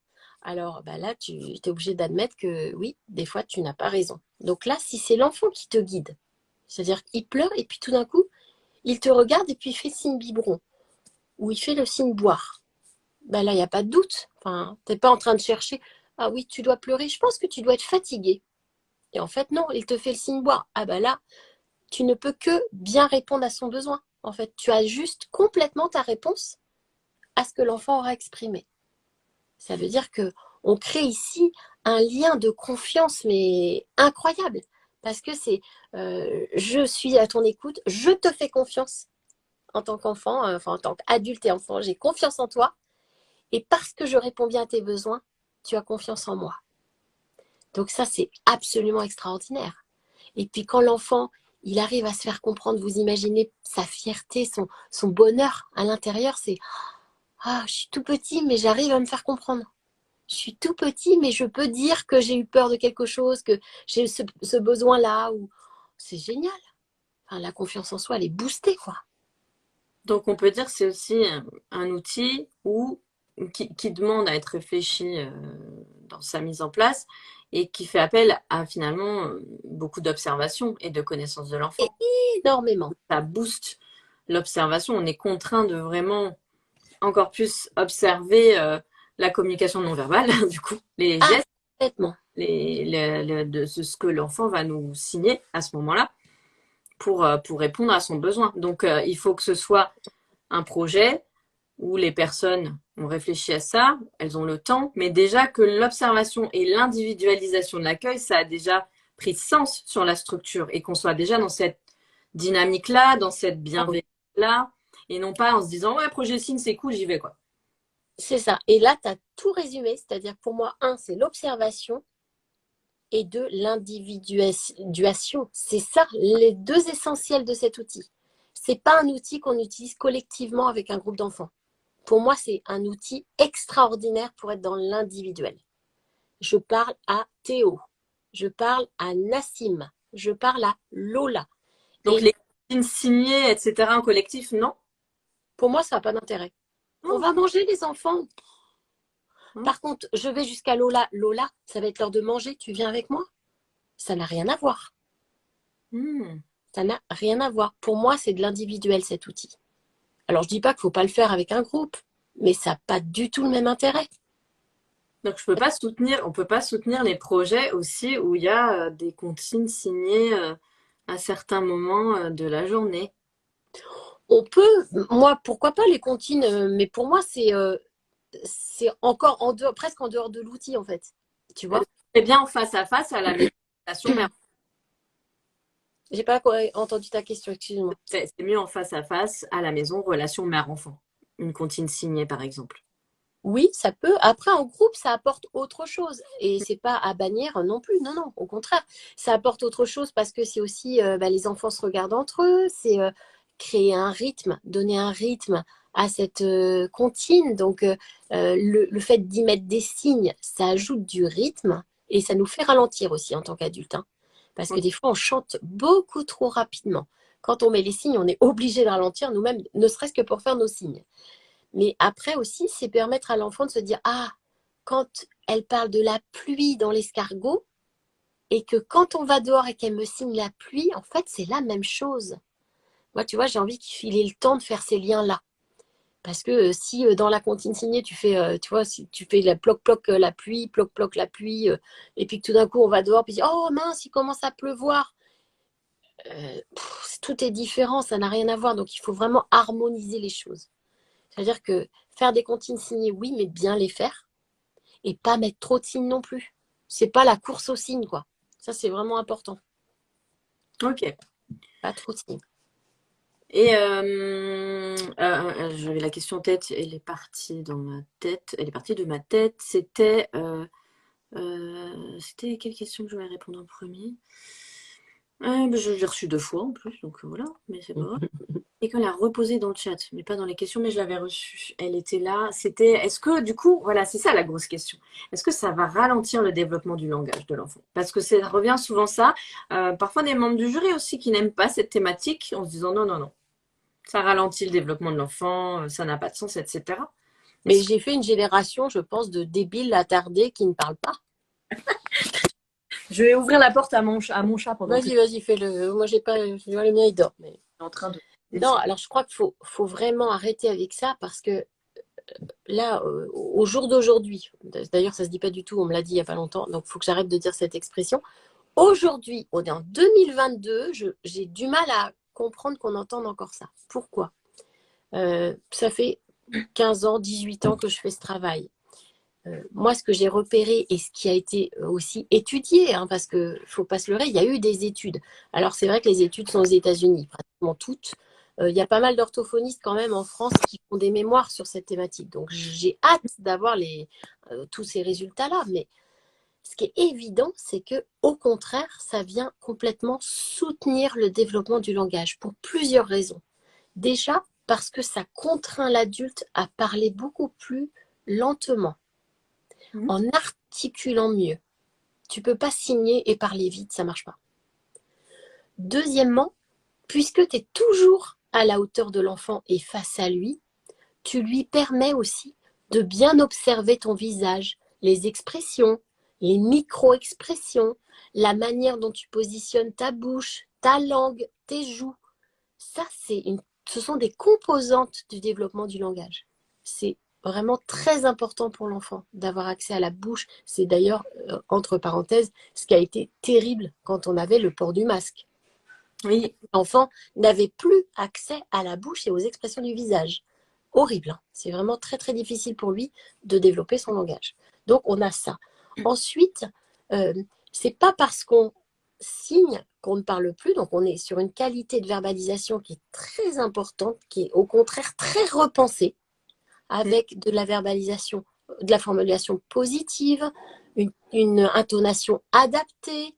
Alors bah là, tu es obligé d'admettre que oui, des fois, tu n'as pas raison. Donc là, si c'est l'enfant qui te guide, c'est-à-dire qu'il pleure et puis tout d'un coup, il te regarde et puis il fait signe biberon, ou il fait le signe boire. Ben là, il n'y a pas de doute. Enfin, tu n'es pas en train de chercher. Ah oui, tu dois pleurer. Je pense que tu dois être fatigué. Et en fait, non, il te fait le signe boire. Ah ben là, tu ne peux que bien répondre à son besoin. En fait, tu as juste complètement ta réponse à ce que l'enfant aura exprimé. Ça veut dire que on crée ici un lien de confiance, mais incroyable. Parce que c'est je suis à ton écoute, je te fais confiance en tant qu'enfant, enfin en tant qu'adulte et enfant, j'ai confiance en toi. Et parce que je réponds bien à tes besoins, tu as confiance en moi. Donc ça, c'est absolument extraordinaire. Et puis quand l'enfant, il arrive à se faire comprendre, vous imaginez sa fierté, son bonheur à l'intérieur, c'est ah, je suis tout petit, mais j'arrive à me faire comprendre. Je suis tout petit, mais je peux dire que j'ai eu peur de quelque chose, que j'ai ce besoin-là. Ou... C'est génial. Enfin, la confiance en soi, elle est boostée, quoi. Donc on peut dire que c'est aussi un outil qui demande à être réfléchi dans sa mise en place et qui fait appel à finalement beaucoup d'observation et de connaissance de Et l'enfant. énormément. Ça booste l'observation. On est contraint de vraiment encore plus observer la communication non verbale, du coup, les Ah, gestes, complètement. de ce que l'enfant va nous signer à ce moment-là pour répondre à son besoin. Donc il faut que ce soit un projet où les personnes ont réfléchi à ça, elles ont le temps, mais déjà que l'observation et l'individualisation de l'accueil, ça a déjà pris sens sur la structure et qu'on soit déjà dans cette dynamique-là, dans cette Ah oui. bienveillance-là, et non pas en se disant ouais, projet signe, c'est cool, j'y vais quoi. C'est ça. Et là, tu as tout résumé. C'est-à-dire, pour moi, un, c'est l'observation et deux, l'individuation. C'est ça, les deux essentiels de cet outil. C'est pas un outil qu'on utilise collectivement avec un groupe d'enfants. Pour moi, c'est un outil extraordinaire pour être dans l'individuel. Je parle à Théo. Je parle à Nassim. Je parle à Lola. Donc Et les signes signés, etc. en collectif, non. pour moi, ça n'a pas d'intérêt. On Oh, va manger les enfants. hein. Par contre, je vais jusqu'à Lola. Lola, ça va être l'heure de manger. Tu viens avec moi? Ça n'a rien à voir. Hmm. Ça n'a rien à voir. Pour moi, c'est de l'individuel, cet outil. Alors, je dis pas qu'il faut pas le faire avec un groupe, mais ça n'a pas du tout le même intérêt. Donc, on peut pas soutenir les projets aussi où il y a des consignes signées à certains moments de la journée. On peut, moi, pourquoi pas les comptines, mais pour moi, c'est encore en dehors, presque en dehors de l'outil, en fait. Tu vois? C'est bien en face à face à la méditation, mais J'ai pas entendu ta question, excuse-moi. c'est mieux en face à face à la maison, relation mère-enfant. Une comptine signée, par exemple. Oui, ça peut. Après, en groupe, ça apporte autre chose. Et c'est pas à bannir non plus. Non, non, au contraire. Ça apporte autre chose parce que c'est aussi, les enfants se regardent entre eux. C'est créer un rythme, donner un rythme à cette comptine. Donc, le fait d'y mettre des signes, ça ajoute du rythme et ça nous fait ralentir aussi en tant qu'adulte, hein. Parce que des fois, on chante beaucoup trop rapidement. Quand on met les signes, on est obligé de ralentir nous-mêmes, ne serait-ce que pour faire nos signes. Mais après aussi, c'est permettre à l'enfant de se dire, ah, quand elle parle de la pluie dans l'escargot, et que quand on va dehors et qu'elle me signe la pluie, en fait, c'est la même chose. Moi, tu vois, j'ai envie qu'il ait le temps de faire ces liens-là. Parce que si dans la comptine signée, tu fais, tu vois, si tu fais la ploc-ploc la pluie, ploc-ploc la pluie, et puis que tout d'un coup, on va dehors, puis oh mince, il commence à pleuvoir. Tout est différent, ça n'a rien à voir. Donc, il faut vraiment harmoniser les choses. C'est-à-dire que faire des comptines signées, oui, mais bien les faire et pas mettre trop de signes non plus. C'est pas la course aux signes, quoi. Ça, c'est vraiment important. Ok. Pas trop de signes. Et j'avais la question en tête, elle est partie dans ma tête, elle est partie de ma tête. C'était quelle question que je voulais répondre en premier? Je l'ai reçue deux fois en plus, donc voilà, mais c'est pas grave. Et qu'on l'a reposée dans le chat, mais pas dans les questions, mais je l'avais reçue. Elle était là. C'était, est-ce que du coup, voilà, c'est ça la grosse question. Est-ce que ça va ralentir le développement du langage de l'enfant? Parce que ça revient souvent ça. Parfois des membres du jury aussi qui n'aiment pas cette thématique en se disant non, non, non, ça ralentit le développement de l'enfant, ça n'a pas de sens, etc. Mais Est-ce que j'ai fait une génération, je pense, de débiles attardés qui ne parlent pas. je vais ouvrir la porte à mon chat pendant que tu Vas-y, vas-y, fais-le. Moi, j'ai pas. Je vois le mien, il dort. Mais... es en train de. Non, alors je crois qu'il faut vraiment arrêter avec ça parce que là, au jour d'aujourd'hui, d'ailleurs, ça se dit pas du tout, on me l'a dit il y a pas longtemps, donc il faut que j'arrête de dire cette expression. Aujourd'hui, on est en 2022, j'ai du mal à comprendre qu'on entende encore ça. Pourquoi? Ça fait 15 ans, 18 ans que je fais ce travail. Moi, ce que j'ai repéré et ce qui a été aussi étudié, hein, parce qu'il ne faut pas se leurrer, il y a eu des études. Alors, c'est vrai que les études sont aux États-Unis, pratiquement toutes. Il y a pas mal d'orthophonistes quand même en France qui font des mémoires sur cette thématique. Donc, j'ai hâte d'avoir tous ces résultats-là. Mais ce qui est évident, c'est que, au contraire, ça vient complètement soutenir le développement du langage pour plusieurs raisons. Déjà, parce que ça contraint l'adulte à parler beaucoup plus lentement, Mhm. en articulant mieux. Tu peux pas signer et parler vite, ça marche pas. Deuxièmement, puisque tu es toujours à la hauteur de l'enfant et face à lui, tu lui permets aussi de bien observer ton visage, les expressions, les micro-expressions, la manière dont tu positionnes ta bouche, ta langue, tes joues. Ça, ce sont des composantes du développement du langage. C'est vraiment très important pour l'enfant d'avoir accès à la bouche. C'est d'ailleurs, entre parenthèses, ce qui a été terrible quand on avait le port du masque. Oui, L'enfant n'avait plus accès à la bouche et aux expressions du visage. Horrible, hein. C'est vraiment très très difficile pour lui de développer son langage. Donc on a ça. Ensuite, euh, c'est pas parce qu'on signe qu'on ne parle plus, donc on est sur une qualité de verbalisation qui est très importante, qui est au contraire très repensée, avec de la verbalisation, de la formulation positive, une intonation adaptée,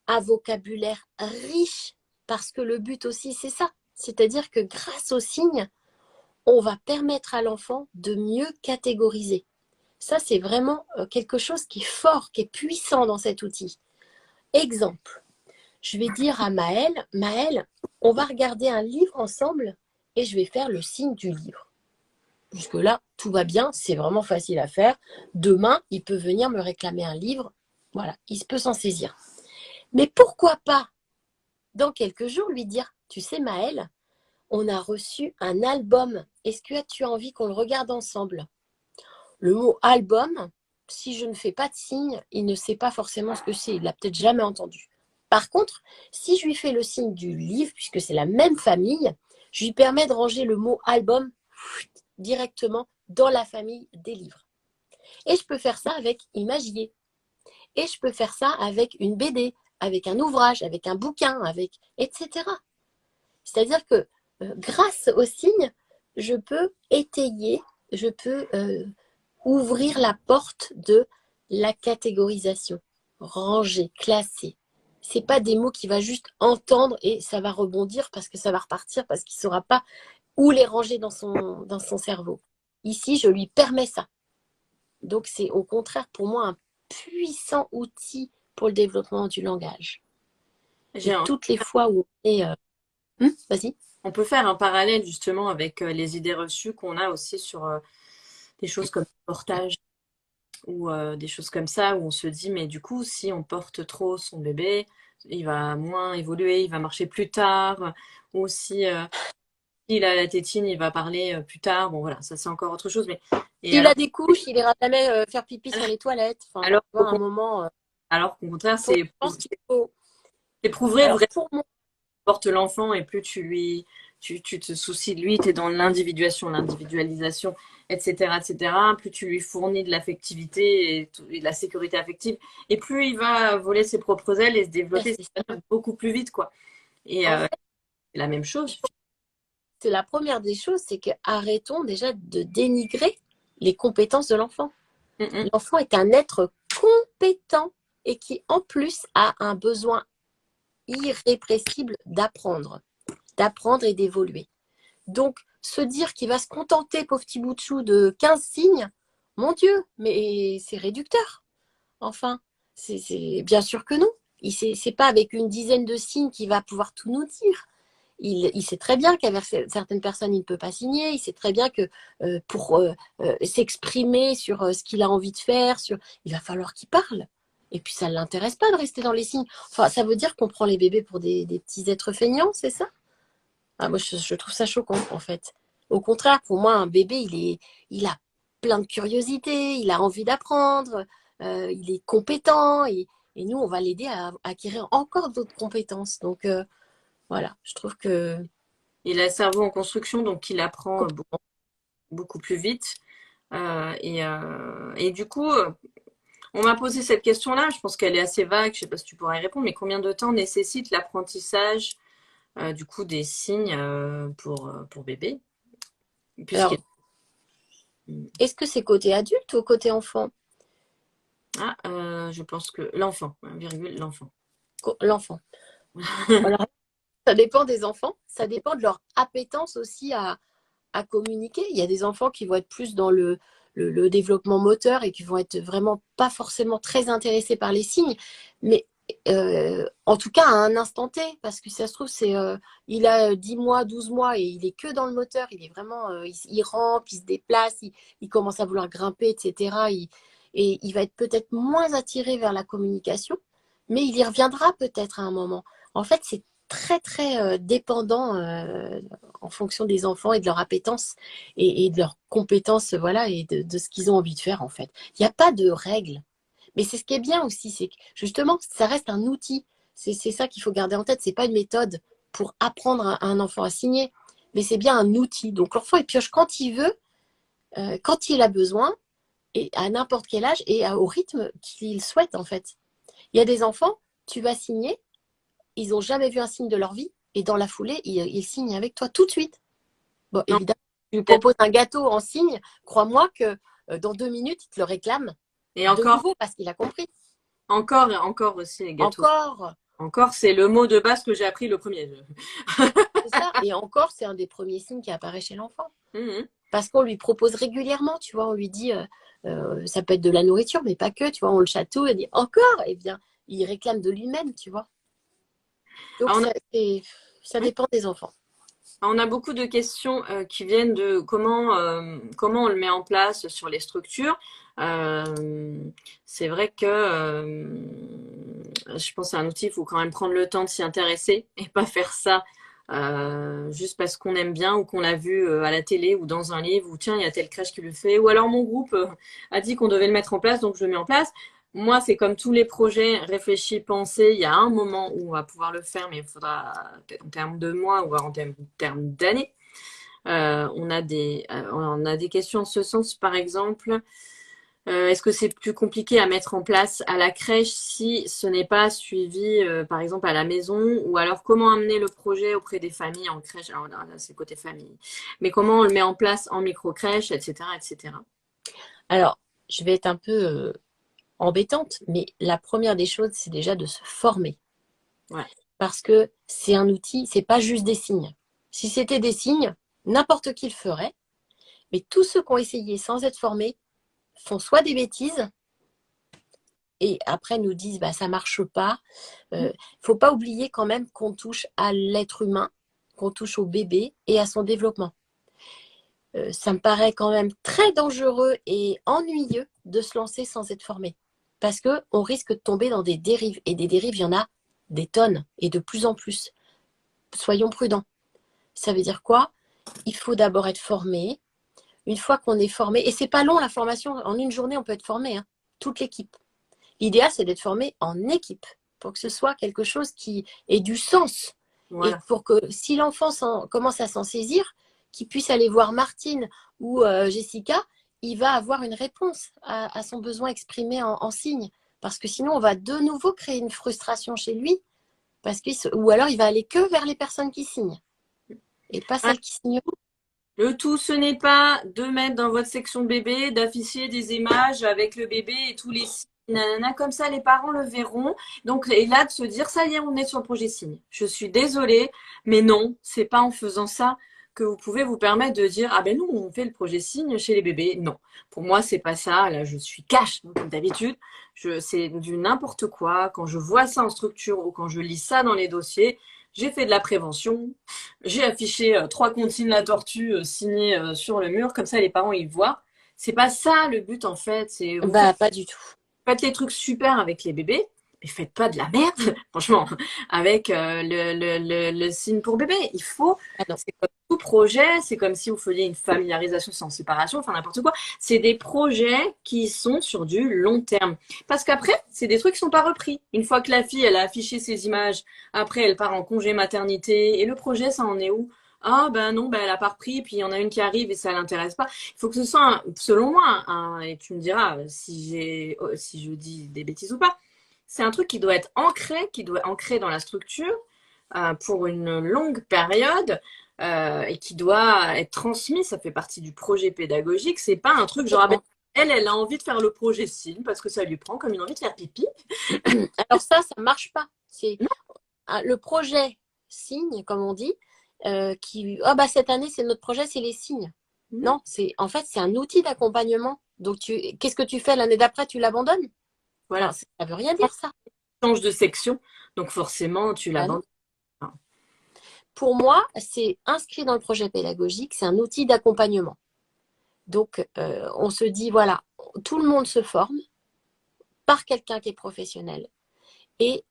un vocabulaire riche, parce que le but aussi, c'est ça. C'est-à-dire que grâce aux signes, on va permettre à l'enfant de mieux catégoriser. Ça, c'est vraiment quelque chose qui est fort, qui est puissant dans cet outil. Exemple, je vais dire à Maëlle, Maëlle, on va regarder un livre ensemble et je vais faire le signe du livre. Jusque-là, tout va bien, c'est vraiment facile à faire. Demain, il peut venir me réclamer un livre. Voilà, il peut s'en saisir. Mais pourquoi pas dans quelques jours, lui dire, tu sais Maëlle, on a reçu un album. Est-ce que tu as envie qu'on le regarde ensemble? Le mot album, si je ne fais pas de signe, il ne sait pas forcément ce que c'est. Il l'a peut-être jamais entendu. Par contre, si je lui fais le signe du livre, puisque c'est la même famille, je lui permets de ranger le mot album directement dans la famille des livres. Et je peux faire ça avec Imagier. Et je peux faire ça avec une BD, avec un ouvrage, avec un bouquin, avec etc. C'est-à-dire que grâce aux signes, je peux étayer, je peux ouvrir la porte de la catégorisation, ranger, classer. C'est pas des mots qu'il va juste entendre et ça va rebondir parce que ça va repartir parce qu'il ne saura pas où les ranger dans son cerveau. Ici, je lui permets ça. Donc, c'est au contraire pour moi un puissant outil pour le développement du langage. Et toutes les fois où on est... vas-y. On peut faire un parallèle justement avec les idées reçues qu'on a aussi sur des choses comme le portage ou des choses comme ça où on se dit mais du coup si on porte trop son bébé, il va moins évoluer, il va marcher plus tard ou si il a la tétine, il va parler plus tard. Bon voilà, ça c'est encore autre chose. Mais s'il a des couches, il ira jamais faire pipi sur les toilettes. Enfin, alors, tu vois, un moment. alors qu'au contraire, Donc, je pense qu'il faut. c'est prouvé Alors, vraiment pour moi, porte l'enfant et plus tu te soucies de lui, tu es dans l'individuation, l'individualisation, etc., etc., plus tu lui fournis de l'affectivité et de la sécurité affective, et plus il va voler ses propres ailes et se développer beaucoup plus vite, quoi. Et en fait, c'est la même chose. c'est la première des choses, c'est que arrêtons déjà de dénigrer les compétences de l'enfant. L'enfant est un être compétent et qui, en plus, a un besoin irrépressible d'apprendre et d'évoluer. Donc, se dire qu'il va se contenter, pauvre petit bout de chou, de 15 signes, mon Dieu, mais c'est réducteur. Enfin, c'est bien sûr que non. C'est pas avec une dizaine de signes qu'il va pouvoir tout nous dire. Il sait très bien qu'avec certaines personnes, il ne peut pas signer. Il sait très bien que pour s'exprimer sur ce qu'il a envie de faire, il va falloir qu'il parle. Et puis, ça ne l'intéresse pas de rester dans les signes. Enfin, ça veut dire qu'on prend les bébés pour des petits êtres feignants, c'est ça? Ah, moi, je trouve ça choquant, en fait. Au contraire, pour moi, un bébé, il a plein de curiosité, il a envie d'apprendre, il est compétent, et nous, on va l'aider à acquérir encore d'autres compétences. Donc, voilà, je trouve que... Il a le cerveau en construction, donc il apprend beaucoup plus vite. Et du coup, on m'a posé cette question-là, je pense qu'elle est assez vague, je ne sais pas si tu pourrais y répondre, mais combien de temps nécessite l'apprentissage du coup des signes pour bébé? Alors, est-ce que c'est côté adulte ou côté enfant? Je pense que l'enfant, virgule, l'enfant. L'enfant. Alors, ça dépend des enfants, ça dépend de leur appétence aussi à communiquer. Il y a des enfants qui vont être plus dans le développement moteur et qui vont être vraiment pas forcément très intéressés par les signes, mais en tout cas à un instant T, parce que si ça se trouve, il a 10 mois, 12 mois et il est que dans le moteur, il est vraiment, il rampe, il se déplace, il commence à vouloir grimper, etc. Et il va être peut-être moins attiré vers la communication, mais il y reviendra peut-être à un moment. En fait, c'est très, très dépendant en fonction des enfants et de leur appétence et de leurs compétences, voilà, et de ce qu'ils ont envie de faire, en fait. Il n'y a pas de règles. Mais c'est ce qui est bien aussi, c'est que justement, ça reste un outil. C'est ça qu'il faut garder en tête. C'est pas une méthode pour apprendre à un enfant à signer, mais c'est bien un outil. Donc l'enfant, il pioche quand il veut, quand il a besoin, et à n'importe quel âge, et au rythme qu'il souhaite, en fait. Il y a des enfants, tu vas signer, ils n'ont jamais vu un signe de leur vie, et dans la foulée, ils signent avec toi tout de suite. Bon, Non, évidemment, tu lui proposes un gâteau en signe, crois-moi que dans 2 minutes, il te le réclame et de nouveau parce qu'il a compris. encore et encore aussi les gâteaux. Encore, c'est le mot de base que j'ai appris le premier. C'est ça. Et encore, c'est un des premiers signes qui apparaît chez l'enfant. Parce qu'on lui propose régulièrement, tu vois, on lui dit, ça peut être de la nourriture, mais pas que, tu vois, on le chatouille, il dit encore, et bien, il réclame de lui-même, tu vois. Donc, ça dépend des enfants. On a beaucoup de questions qui viennent de comment on le met en place sur les structures. C'est vrai que je pense que c'est un outil, il faut quand même prendre le temps de s'y intéresser et pas faire ça juste parce qu'on aime bien ou qu'on l'a vu à la télé ou dans un livre ou tiens, il y a telle crèche qui le fait ou alors mon groupe a dit qu'on devait le mettre en place, donc je le mets en place. Moi, c'est comme tous les projets réfléchis, pensés. Il y a un moment où on va pouvoir le faire, mais il faudra en termes de mois ou en termes d'années. On a des questions en ce sens, par exemple. Est-ce que c'est plus compliqué à mettre en place à la crèche si ce n'est pas suivi, par exemple, à la maison? Ou alors, comment amener le projet auprès des familles en crèche? Alors là, c'est côté famille. Mais comment on le met en place en micro-crèche, etc., etc. Alors, je vais être un peu embêtante, mais la première des choses, c'est déjà de se former. Ouais. Parce que c'est un outil, c'est pas juste des signes. Si c'était des signes, n'importe qui le ferait. Mais tous ceux qui ont essayé sans être formés font soit des bêtises et après nous disent bah ça marche pas. Faut pas oublier quand même qu'on touche à l'être humain, qu'on touche au bébé et à son développement. Ça me paraît quand même très dangereux et ennuyeux de se lancer sans être formé. Parce qu'on risque de tomber dans des dérives. Et des dérives, il y en a des tonnes et de plus en plus. Soyons prudents. Ça veut dire quoi? Il faut d'abord être formé. Une fois qu'on est formé, et c'est pas long la formation, en une journée on peut être formé, hein, toute l'équipe. L'idéal c'est d'être formé en équipe pour que ce soit quelque chose qui ait du sens. Et Voilà. pour que si l'enfant commence à s'en saisir, qu'il puisse aller voir Martine ou Jessica, il va avoir une réponse à son besoin exprimé en signe. Parce que sinon on va de nouveau créer une frustration chez lui, ou alors il va aller que vers les personnes qui signent et pas Ouais. celles qui signent. Le tout, ce n'est pas de mettre dans votre section bébé, d'afficher des images avec le bébé et tous les signes, nanana, comme ça les parents le verront. Donc, et là, de se dire, ça y est, on est sur le projet signe. Je suis désolée, mais non, c'est pas en faisant ça que vous pouvez vous permettre de dire, ah ben nous, on fait le projet signe chez les bébés. Non, pour moi, c'est pas ça. Là, je suis cash, comme d'habitude. C'est du n'importe quoi. Quand je vois ça en structure ou quand je lis ça dans les dossiers, j'ai fait de la prévention. J'ai affiché 3 comptines la tortue signées sur le mur, comme ça les parents ils voient. C'est pas ça le but en fait. C'est vous Bah pas du tout. faites les trucs super avec les bébés, mais faites pas de la merde, franchement, avec le signe pour bébé. Il faut, Ah non. c'est comme tout projet, c'est comme si vous faisiez une familiarisation sans séparation, enfin n'importe quoi. C'est des projets qui sont sur du long terme. Parce qu'après, c'est des trucs qui sont pas repris. Une fois que la fille, elle a affiché ses images, après elle part en congé maternité, et le projet, ça en est où? Ah ben non, ben elle a pas repris, puis il y en a une qui arrive et ça l'intéresse pas. Il faut que ce soit, selon moi, et tu me diras si je dis des bêtises ou pas, c'est un truc qui doit être ancré, qui doit ancrer dans la structure pour une longue période et qui doit être transmis. Ça fait partie du projet pédagogique. C'est pas un truc genre, ah ben, elle a envie de faire le projet signe parce que ça lui prend comme une envie de faire pipi. Alors ça marche pas. C'est le projet signe, comme on dit, qui ah bah cette année c'est notre projet, c'est les signes. Non. Non, c'est en fait c'est un outil d'accompagnement. Donc qu'est-ce que tu fais l'année d'après? Tu l'abandonnes? Voilà, Enfin, ça veut rien dire ça. change de section, donc forcément tu Ah non. l'abandonnes. Pour moi, c'est inscrit dans le projet pédagogique, c'est un outil d'accompagnement. Donc on se dit voilà, tout le monde se forme par quelqu'un qui est professionnel. Et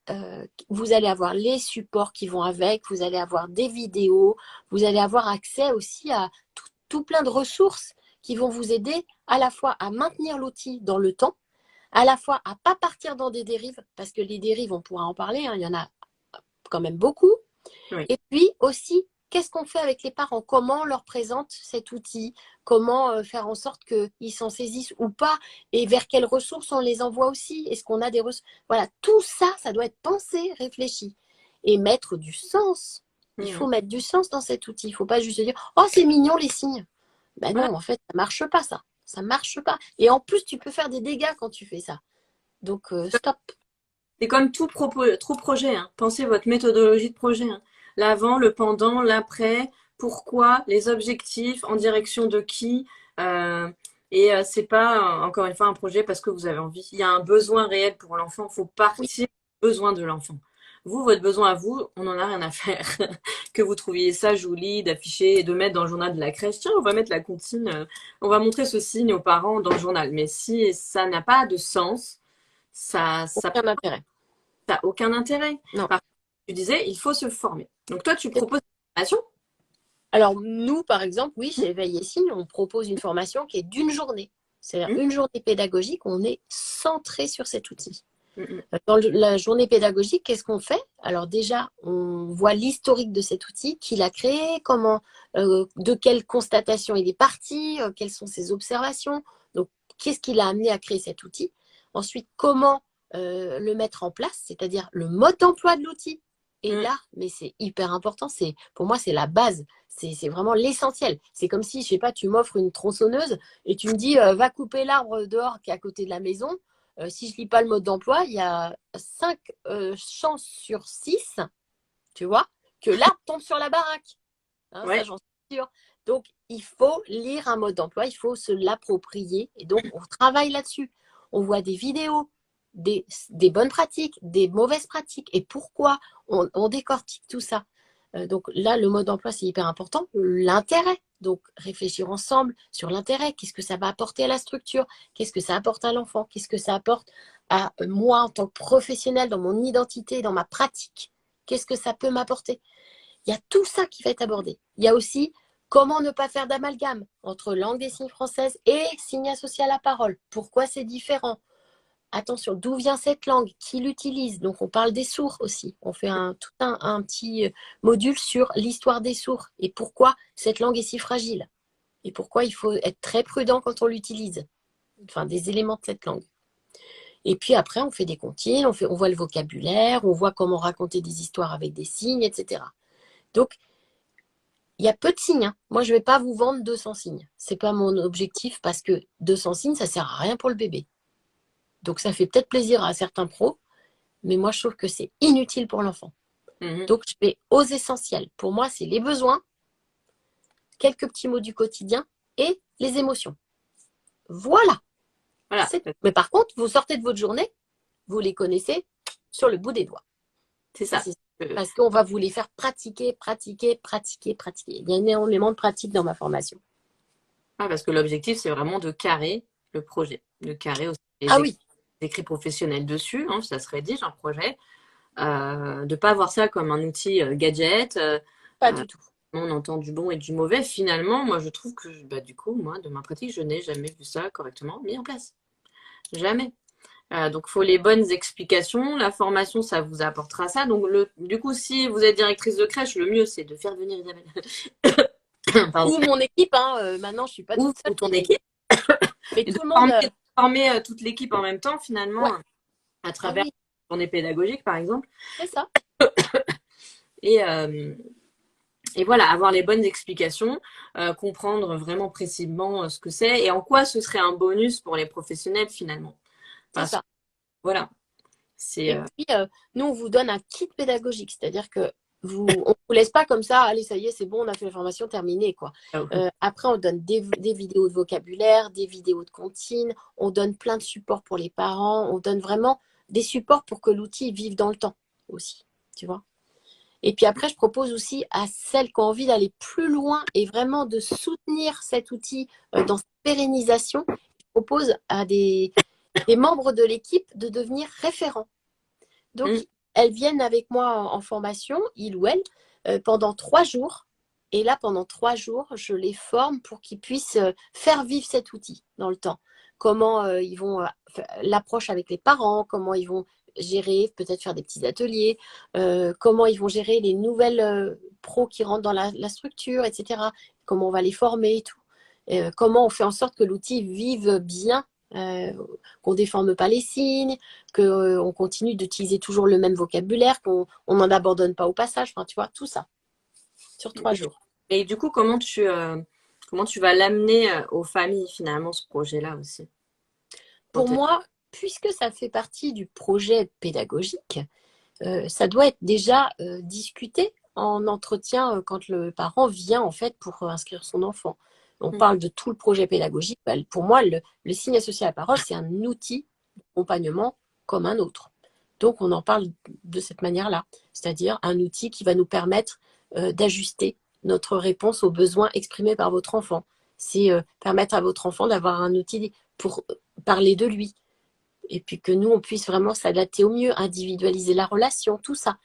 vous allez avoir les supports qui vont avec, vous allez avoir des vidéos, vous allez avoir accès aussi à tout plein de ressources qui vont vous aider à la fois à maintenir l'outil dans le temps, à la fois à ne pas partir dans des dérives, parce que les dérives, on pourra en parler, hein, il y en a quand même beaucoup. Oui. Et puis aussi, qu'est-ce qu'on fait avec les parents? Comment on leur présente cet outil? Comment faire en sorte qu'ils s'en saisissent ou pas? Et vers quelles ressources on les envoie aussi? Est-ce qu'on a des ressources? Voilà, tout ça, ça doit être pensé, réfléchi. Et mettre du sens. Il faut mettre du sens dans cet outil. Il ne faut pas juste dire « Oh, c'est mignon les signes ». Ben Voilà. non, en fait, ça ne marche pas ça. Ça ne marche pas. Et en plus, tu peux faire des dégâts quand tu fais ça. Donc, stop. C'est comme tout projet. Hein. Pensez votre méthodologie de projet. Hein. L'avant, le pendant, l'après, pourquoi, les objectifs, en direction de qui. C'est pas, encore une fois, un projet parce que vous avez envie. Il y a un besoin réel pour l'enfant. Il faut Oui. partir du besoin de l'enfant. Vous, votre besoin à vous, on n'en a rien à faire. Que vous trouviez ça joli d'afficher et de mettre dans le journal de la crèche. Tiens, on va mettre la comptine, on va montrer ce signe aux parents dans le journal. Mais si ça n'a pas de sens, ça Aucun intérêt. ça n'a aucun intérêt. Non. Par contre, tu disais, il faut se former. Donc toi, tu proposes une formation. Alors, nous, par exemple, oui, chez Éveil et Signe, on propose une formation qui est d'une journée. C'est-à-dire une journée pédagogique, on est centré sur cet outil. Dans la journée pédagogique, qu'est-ce qu'on fait? Alors déjà, on voit l'historique de cet outil, qui l'a créé, comment, de quelle constatation il est parti, quelles sont ses observations. Donc, qu'est-ce qui l'a amené à créer cet outil? Ensuite, comment le mettre en place, c'est-à-dire le mode d'emploi de l'outil. Et là, mais c'est hyper important, pour moi, c'est la base. C'est vraiment l'essentiel. C'est comme si, je sais pas, tu m'offres une tronçonneuse et tu me dis, va couper l'arbre dehors qui est à côté de la maison. Si je lis pas le mode d'emploi, il y a 5 chances sur 6, tu vois, que l'arbre tombe sur la baraque. Hein, Ouais. ça, j'en suis sûre. Donc, il faut lire un mode d'emploi, il faut se l'approprier. Et donc, on travaille là-dessus. On voit des vidéos, des bonnes pratiques, des mauvaises pratiques. Et pourquoi on décortique tout ça. Donc là, le mode d'emploi, c'est hyper important. L'intérêt. Donc, réfléchir ensemble sur l'intérêt. Qu'est-ce que ça va apporter à la structure? Qu'est-ce que ça apporte à l'enfant? Qu'est-ce que ça apporte à moi en tant que professionnel, dans mon identité, dans ma pratique? Qu'est-ce que ça peut m'apporter? Il y a tout ça qui va être abordé. Il y a aussi comment ne pas faire d'amalgame entre langue des signes française et signes associés à la parole. Pourquoi c'est différent? Attention, d'où vient cette langue? Qui l'utilise? Donc, on parle des sourds aussi. On fait tout un petit module sur l'histoire des sourds et pourquoi cette langue est si fragile. Et pourquoi il faut être très prudent quand on l'utilise. Enfin, des éléments de cette langue. Et puis après, on fait des comptines, on voit le vocabulaire, on voit comment raconter des histoires avec des signes, etc. Donc, il y a peu de signes. Hein. Moi, je ne vais pas vous vendre 200 signes. Ce n'est pas mon objectif parce que 200 signes, ça ne sert à rien pour le bébé. Donc, ça fait peut-être plaisir à certains pros, mais moi, je trouve que c'est inutile pour l'enfant. Donc, je vais aux essentiels. Pour moi, c'est les besoins, quelques petits mots du quotidien et les émotions. Voilà. Mais par contre, vous sortez de votre journée, vous les connaissez sur le bout des doigts. C'est ça. Parce qu'on va vous les faire pratiquer, pratiquer, pratiquer, pratiquer. Il y a énormément de pratique dans ma formation. Ah, parce que l'objectif, c'est vraiment de carrer le projet, de carrer aussi oui. écrits professionnels dessus, hein, ça se rédige un projet, de ne pas voir ça comme un outil gadget. Pas du tout. On entend du bon et du mauvais. Finalement, moi, je trouve que, du coup, moi, de ma pratique, je n'ai jamais vu ça correctement mis en place. Jamais. Donc, il faut les bonnes explications. La formation, ça vous apportera ça. Donc, du coup, si vous êtes directrice de crèche, le mieux, c'est de faire venir Isabelle. Ou mon équipe. Maintenant, je ne suis pas toute seule. Ou ton équipe. Mais tout le monde... Former toute l'équipe en même temps, finalement, à travers une journée pédagogique, par exemple. C'est ça. Et voilà, avoir les bonnes explications, comprendre vraiment précisément ce que c'est et en quoi ce serait un bonus pour les professionnels, finalement. C'est ça. Voilà. Et puis, nous, on vous donne un kit pédagogique, c'est-à-dire que on ne vous laisse pas comme ça, allez, ça y est, c'est bon, on a fait la formation, terminée, quoi. Après, on donne des vidéos de vocabulaire, des vidéos de comptines, on donne plein de supports pour les parents, on donne vraiment des supports pour que l'outil vive dans le temps aussi, tu vois. Et puis après, je propose aussi à celles qui ont envie d'aller plus loin et vraiment de soutenir cet outil dans sa pérennisation, je propose à des membres de l'équipe de devenir référents. Donc, elles viennent avec moi en formation, il ou elle, pendant 3 jours. Et là, pendant 3 jours, je les forme pour qu'ils puissent faire vivre cet outil dans le temps. Comment ils vont l'approche avec les parents, comment ils vont gérer, peut-être faire des petits ateliers, comment ils vont gérer les nouvelles pros qui rentrent dans la structure, etc. Comment on va les former et tout. Comment on fait en sorte que l'outil vive bien, qu'on ne déforme pas les signes, qu'on continue d'utiliser toujours le même vocabulaire, qu'on n'en abandonne pas au passage, enfin, tu vois, tout ça, sur 3 jours. Et du coup, comment tu vas l'amener aux familles, finalement, ce projet-là aussi? Pour moi, puisque ça fait partie du projet pédagogique, ça doit être déjà discuté en entretien quand le parent vient en fait pour inscrire son enfant. On parle de tout le projet pédagogique. Pour moi, le signe associé à la parole, c'est un outil d'accompagnement comme un autre. Donc, on en parle de cette manière-là, c'est-à-dire un outil qui va nous permettre d'ajuster notre réponse aux besoins exprimés par votre enfant. C'est permettre à votre enfant d'avoir un outil pour parler de lui, et puis que nous, on puisse vraiment s'adapter au mieux, individualiser la relation, tout ça.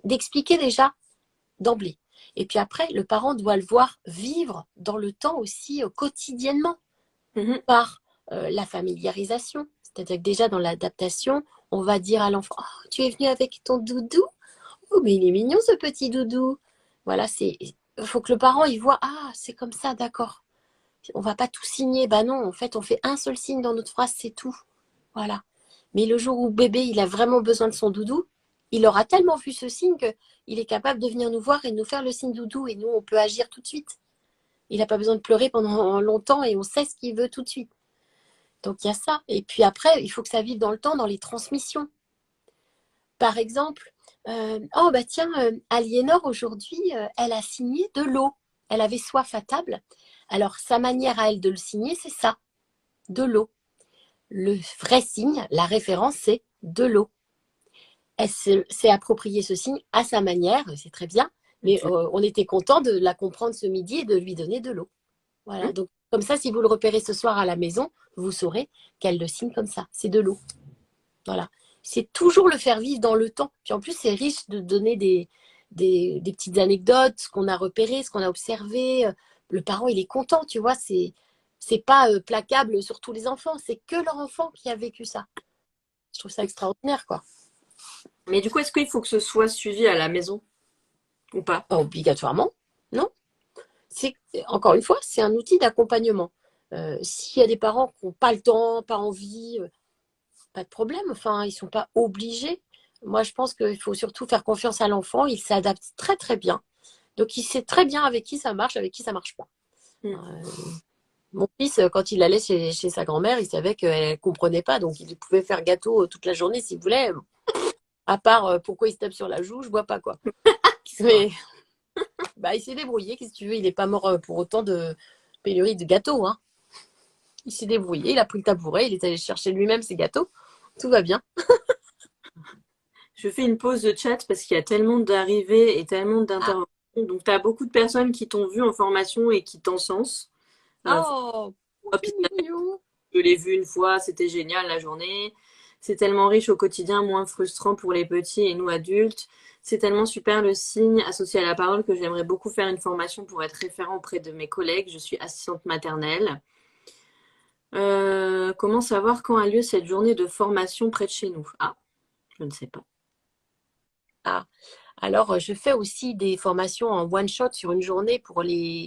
D'expliquer déjà d'emblée. Et puis après, le parent doit le voir vivre dans le temps aussi quotidiennement Mhm. par la familiarisation. C'est-à-dire que déjà dans l'adaptation, on va dire à l'enfant, oh, tu es venu avec ton doudou? Oh, mais il est mignon ce petit doudou. Voilà, il faut que le parent il voit, ah, c'est comme ça, d'accord. On va pas tout signer. Bah non, en fait, on fait un seul signe dans notre phrase, c'est tout. Voilà. Mais le jour où bébé, il a vraiment besoin de son doudou, il aura tellement vu ce signe qu'il est capable de venir nous voir et de nous faire le signe doudou. Et nous, on peut agir tout de suite. Il n'a pas besoin de pleurer pendant longtemps et on sait ce qu'il veut tout de suite. Donc, il y a ça. Et puis après, il faut que ça vive dans le temps, dans les transmissions. Par exemple, oh bah tiens, Aliénor aujourd'hui, elle a signé de l'eau. Elle avait soif à table. Alors, sa manière à elle de le signer, c'est ça, de l'eau. Le vrai signe, la référence, c'est de l'eau. Elle s'est approprié ce signe à sa manière, c'est très bien, mais Ok. on était content de la comprendre ce midi et de lui donner de l'eau. Voilà, Mhm. donc comme ça, si vous le repérez ce soir à la maison, vous saurez qu'elle le signe comme ça, c'est de l'eau. Voilà. C'est toujours le faire vivre dans le temps. Puis en plus, c'est riche de donner des petites anecdotes, ce qu'on a repéré, ce qu'on a observé. Le parent, il est content, tu vois. C'est pas placable sur tous les enfants. C'est que leur enfant qui a vécu ça. Je trouve ça extraordinaire, quoi. Mais du coup, est-ce qu'il faut que ce soit suivi à la maison ou pas? Pas obligatoirement, non. C'est, encore une fois, c'est un outil d'accompagnement. S'il y a des parents qui n'ont pas le temps, pas envie, pas de problème. Enfin, ils ne sont pas obligés. Moi, je pense qu'il faut surtout faire confiance à l'enfant. Il s'adapte très, très bien. Donc, il sait très bien avec qui ça marche, avec qui ça marche pas. Mhm. Euh, Mon fils, quand il allait chez sa grand-mère, il savait qu'elle ne comprenait pas. Donc, il pouvait faire gâteau toute la journée s'il voulait. À part pourquoi il se tape sur la joue, je vois pas quoi. Qui se marre. Mais bah, il s'est débrouillé. Qu'est-ce que tu veux? Il n'est pas mort pour autant de pénurie de gâteaux. Hein. Il s'est débrouillé. Il a pris le tabouret. Il est allé chercher lui-même ses gâteaux. Tout va bien. Je fais une pause de chat parce qu'il y a tellement d'arrivées et tellement Ah, d'interventions. Donc, tu as beaucoup de personnes qui t'ont vu en formation et qui t'encensent. Euh, oh, Hop, c'est mignon. je l'ai vu une fois, c'était génial la journée. C'est tellement riche au quotidien, moins frustrant pour les petits et nous adultes. C'est tellement super le signe associé à la parole que j'aimerais beaucoup faire une formation pour être référent auprès de mes collègues. Je suis assistante maternelle. Comment savoir quand a lieu cette journée de formation près de chez nous? Ah, je ne sais pas. Ah, alors je fais aussi des formations en one shot sur une journée pour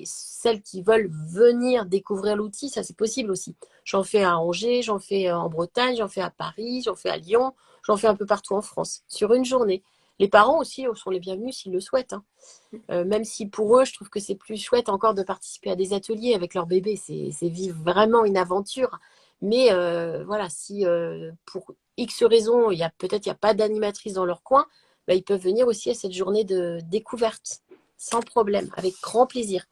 celles qui veulent venir découvrir l'outil. Ça, c'est possible aussi. J'en fais à Angers, j'en fais en Bretagne, j'en fais à Paris, j'en fais à Lyon, j'en fais un peu partout en France sur une journée. Les parents aussi sont les bienvenus s'ils le souhaitent. Hein. Même si pour eux, je trouve que c'est plus chouette encore de participer à des ateliers avec leur bébé. C'est vivre vraiment une aventure. Mais voilà, si pour X raisons, il y a pas d'animatrice dans leur coin, bah, ils peuvent venir aussi à cette journée de découverte, sans problème, avec grand plaisir.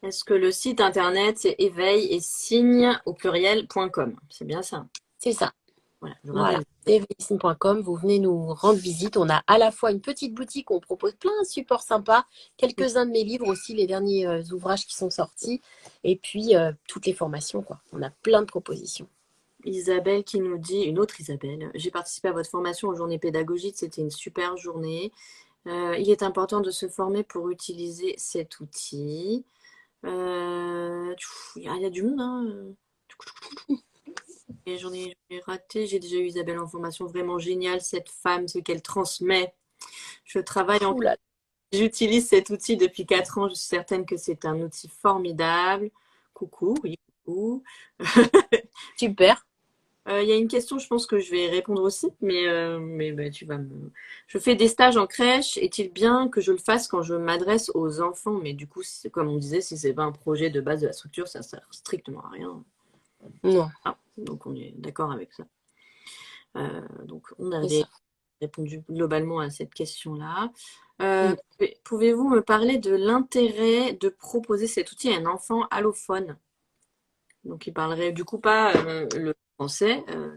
Est-ce que le site internet c'est éveil et signe au pluriel.com? C'est bien ça. C'est ça. Voilà, je Voilà. rappelle. Evelycine.com, vous venez nous rendre visite. On a à la fois une petite boutique où on propose plein de supports sympas, quelques-uns de mes livres aussi, les derniers ouvrages qui sont sortis, et puis toutes les formations, quoi. On a plein de propositions. Isabelle qui nous dit, une autre Isabelle, j'ai participé à votre formation aux journées pédagogiques, c'était une super journée. Il est important de se former pour utiliser cet outil. Il y a du monde, hein. Et j'en ai raté. J'ai déjà eu Isabelle en formation vraiment géniale. Cette femme, ce qu'elle transmet. Je travaille en... Ouh là, J'utilise cet outil depuis 4 ans. Je suis certaine que c'est un outil formidable. Coucou, oui, coucou. super. Il y a une question, je pense que je vais répondre aussi, mais bah, tu vas me... Je fais des stages en crèche. Est-il bien que je le fasse quand je m'adresse aux enfants? Mais du coup, comme on disait, si c'est pas un projet de base de la structure, ça sert strictement à rien. Non, Ah, donc on est d'accord avec ça. Donc on a c'est ça. répondu globalement à cette question-là. Mm. Pouvez-vous me parler de l'intérêt de proposer cet outil à un enfant allophone? Donc il parlerait du coup pas le français. Là,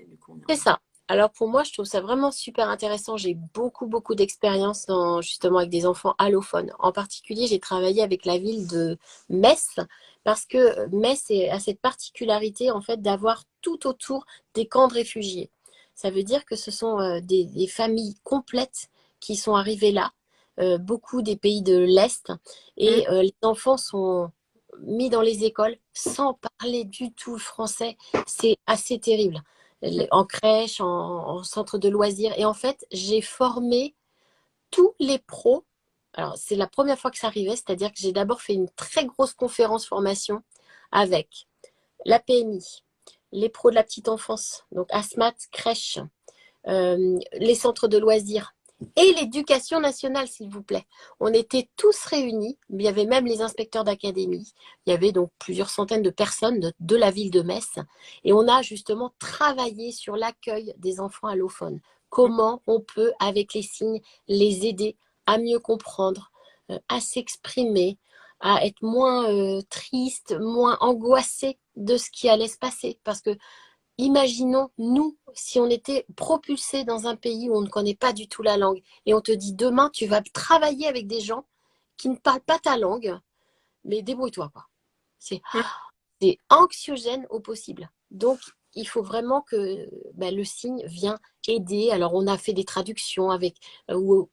du coup, on est C'est ça. Alors pour moi, je trouve ça vraiment super intéressant. J'ai beaucoup d'expérience justement avec des enfants allophones. En particulier, j'ai travaillé avec la ville de Metz parce que Metz a cette particularité en fait d'avoir tout autour des camps de réfugiés. Ça veut dire que ce sont des familles complètes qui sont arrivées là, beaucoup des pays de l'Est, Mm. et les enfants sont mis dans les écoles sans parler du tout le français. C'est assez terrible en crèche, en centre de loisirs. Et en fait, j'ai formé tous les pros. Alors, c'est la première fois que ça arrivait, c'est-à-dire que j'ai d'abord fait une très grosse conférence formation avec la PMI, les pros de la petite enfance, donc ASMAT, crèche, les centres de loisirs et l'éducation nationale, s'il vous plaît. On était tous réunis, il y avait même les inspecteurs d'académie, il y avait donc plusieurs centaines de personnes de la ville de Metz, et on a justement travaillé sur l'accueil des enfants allophones. Comment on peut, avec les signes, les aider à mieux comprendre, à s'exprimer, à être moins triste, moins angoissé de ce qui allait se passer. Parce que imaginons, nous, si on était propulsé dans un pays où on ne connaît pas du tout la langue et on te dit demain, tu vas travailler avec des gens qui ne parlent pas ta langue, mais débrouille-toi, quoi. C'est c'est anxiogène au possible. Donc, il faut vraiment que le signe vienne aider. Alors, on a fait des traductions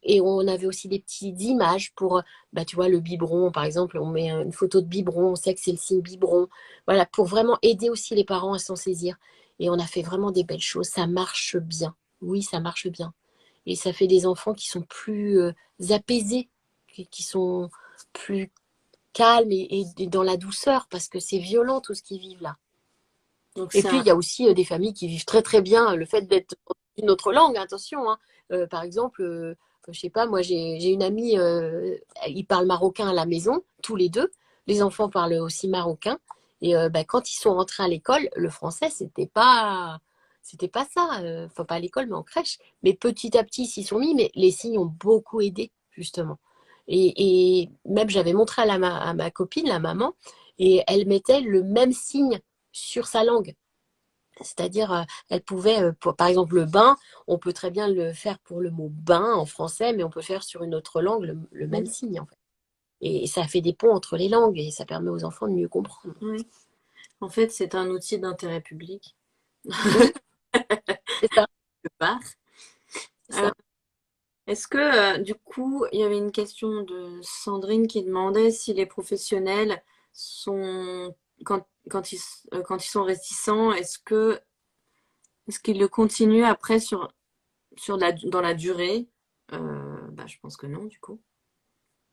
et on avait aussi des petites images pour, tu vois, le biberon, par exemple, on met une photo de biberon, on sait que c'est le signe biberon. Voilà, pour vraiment aider aussi les parents à s'en saisir. Et on a fait vraiment des belles choses. Ça marche bien. Oui, ça marche bien. Et ça fait des enfants qui sont plus apaisés, qui sont plus calmes et dans la douceur, parce que c'est violent tout ce qu'ils vivent là. Donc Et c'est puis, un... il y a aussi des familles qui vivent très bien le fait d'être dans une autre langue, attention, hein. Par exemple, je sais pas, moi j'ai une amie, ils parlent marocain à la maison, tous les deux. Les enfants parlent aussi marocain. Et quand ils sont rentrés à l'école, le français, c'était pas ça. Enfin, pas à l'école, mais en crèche. Mais petit à petit, ils s'y sont mis, mais les signes ont beaucoup aidé, justement. Et même, j'avais montré à ma copine, la maman, et elle mettait le même signe sur sa langue. C'est-à-dire, elle pouvait, par exemple, le bain, on peut très bien le faire pour le mot bain en français, mais on peut faire sur une autre langue le même signe, en fait. Et ça fait des ponts entre les langues et ça permet aux enfants de mieux comprendre. Oui. En fait, c'est un outil d'intérêt public, Oui, c'est ça, quelque part. c'est Euh, ça. Est-ce que, du coup, il y avait une question de Sandrine qui demandait si les professionnels sont, quand ils sont réticents, est-ce qu'ils le continuent après dans la durée? Je pense que non, du coup.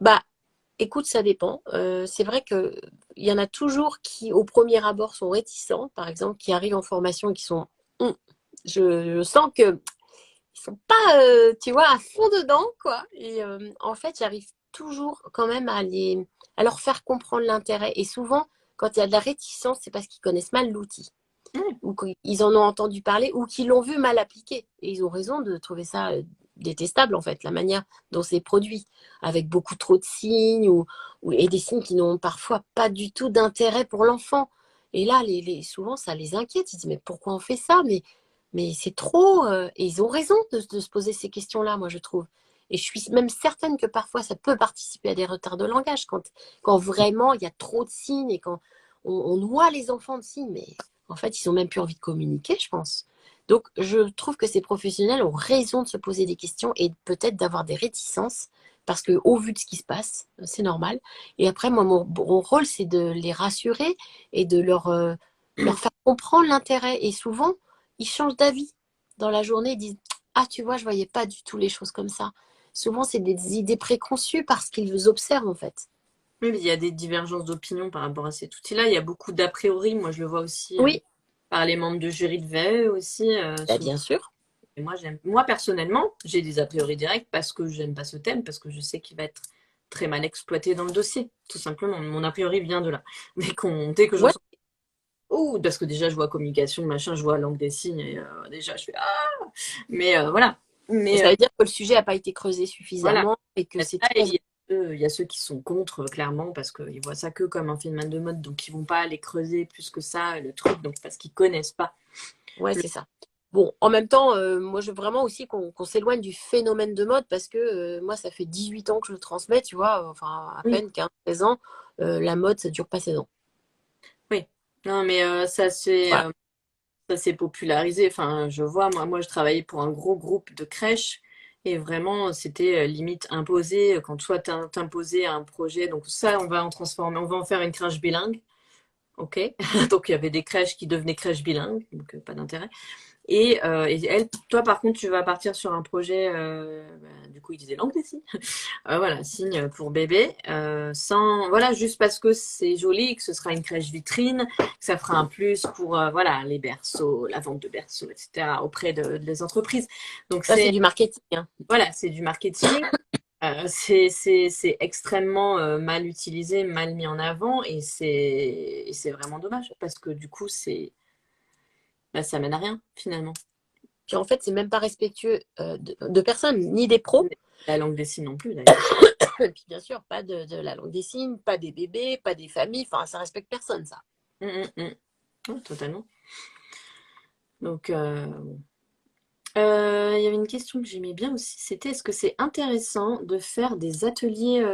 Bah, écoute, ça dépend. C'est vrai que il y en a toujours qui, au premier abord, sont réticents, par exemple, qui arrivent en formation et qui sont, Hum, je sens que ils sont pas, tu vois, à fond dedans, quoi. Et en fait, j'arrive toujours quand même à leur faire comprendre l'intérêt. Et souvent, quand il y a de la réticence, c'est parce qu'ils connaissent mal l'outil, Mm. ou qu'ils en ont entendu parler, ou qu'ils l'ont vu mal appliqué. Et ils ont raison de trouver ça détestable, en fait, la manière dont c'est produit, avec beaucoup trop de signes, et des signes qui n'ont parfois pas du tout d'intérêt pour l'enfant. Et là, souvent, ça les inquiète. Ils disent, mais pourquoi on fait ça? Mais c'est trop. Et ils ont raison de se poser ces questions-là, moi, je trouve. Et je suis même certaine que parfois, ça peut participer à des retards de langage quand vraiment il y a trop de signes et quand on noie les enfants de signes. Mais en fait, ils n'ont même plus envie de communiquer, je pense. Donc, je trouve que ces professionnels ont raison de se poser des questions et peut-être d'avoir des réticences parce que, au vu de ce qui se passe, c'est normal. Et après, moi, mon rôle, c'est de les rassurer et de leur faire comprendre l'intérêt. Et souvent, ils changent d'avis dans la journée. Ils disent, ah, tu vois, je voyais pas du tout les choses comme ça. Souvent, c'est des idées préconçues parce qu'ils observent, en fait. Oui, mais il y a des divergences d'opinion par rapport à cet outil-là. Il y a beaucoup d'a priori. Moi, je le vois aussi Oui, par les membres de jury de VE aussi. Souvent. bien sûr. Et moi, personnellement, j'ai des a priori directs parce que j'aime pas ce thème, parce que je sais qu'il va être très mal exploité dans le dossier, tout simplement. Mon a priori vient de là. Dès que Ouais. j'entends, ouh, parce que déjà je vois communication, machin, je vois langue des signes, et déjà je fais ah, mais voilà. Et Mais ça veut dire que le sujet n'a pas été creusé voilà. suffisamment et que Et c'est ça, très... il y a ceux qui sont contre, clairement, parce qu'ils voient ça que comme un phénomène de mode, donc ils vont pas aller creuser plus que ça le truc, donc parce qu'ils connaissent pas Ouais, le c'est ça. Bon, en même temps, moi, je veux vraiment aussi qu'on s'éloigne du phénomène de mode parce que moi, ça fait 18 ans que je le transmets, tu vois, enfin, à Oui, peine 15 16 ans. La mode, ça dure pas 16 ans. oui. Non, mais Voilà. ça s'est popularisé. Enfin, je vois, moi, je travaillais pour un gros groupe de crèches et vraiment, c'était limite imposé quand toi t'imposais un projet. Donc ça, on va en transformer, on va en faire une crèche bilingue. Ok. Donc il y avait des crèches qui devenaient crèches bilingues, donc pas d'intérêt. Et elle, toi par contre, tu vas partir sur un projet, du coup, il disait langue des signes. Voilà, signe pour bébé, sans, voilà, juste parce que c'est joli, que ce sera une crèche vitrine, que ça fera un plus pour, voilà, les berceaux, la vente de berceaux, etc. auprès des entreprises. Donc Ça, c'est c'est, du marketing, hein. voilà, c'est du marketing. C'est extrêmement mal utilisé, mal mis en avant et c'est vraiment dommage parce que du coup, ça mène à rien finalement. Puis en fait, c'est même pas respectueux de personne, ni des pros. La langue des signes non plus d'ailleurs. Et puis bien sûr, pas de la langue des signes, pas des bébés, pas des familles. Enfin, ça respecte personne, ça. Mm, mm. Ouais, totalement. Donc, il y avait une question que j'aimais bien aussi, c'était est-ce que c'est intéressant de faire des ateliers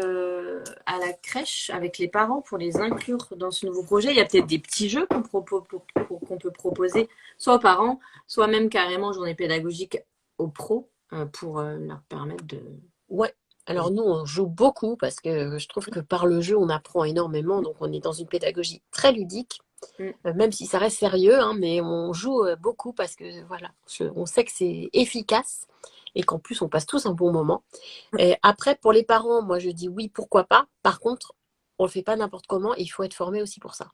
à la crèche avec les parents pour les inclure dans ce nouveau projet? Il y a peut-être des petits jeux qu'on peut proposer, soit aux parents, soit même carrément en journée pédagogique aux pros pour leur permettre de... Ouais. Alors nous, on joue beaucoup parce que je trouve que par le jeu, on apprend énormément. Donc on est dans une pédagogie très ludique, Mm. même si ça reste sérieux, hein, mais on joue beaucoup parce que voilà, on sait que c'est efficace et qu'en plus, on passe tous un bon moment. Et après, pour les parents, moi, je dis oui, pourquoi pas. Par contre, on le fait pas n'importe comment et il faut être formé aussi pour ça.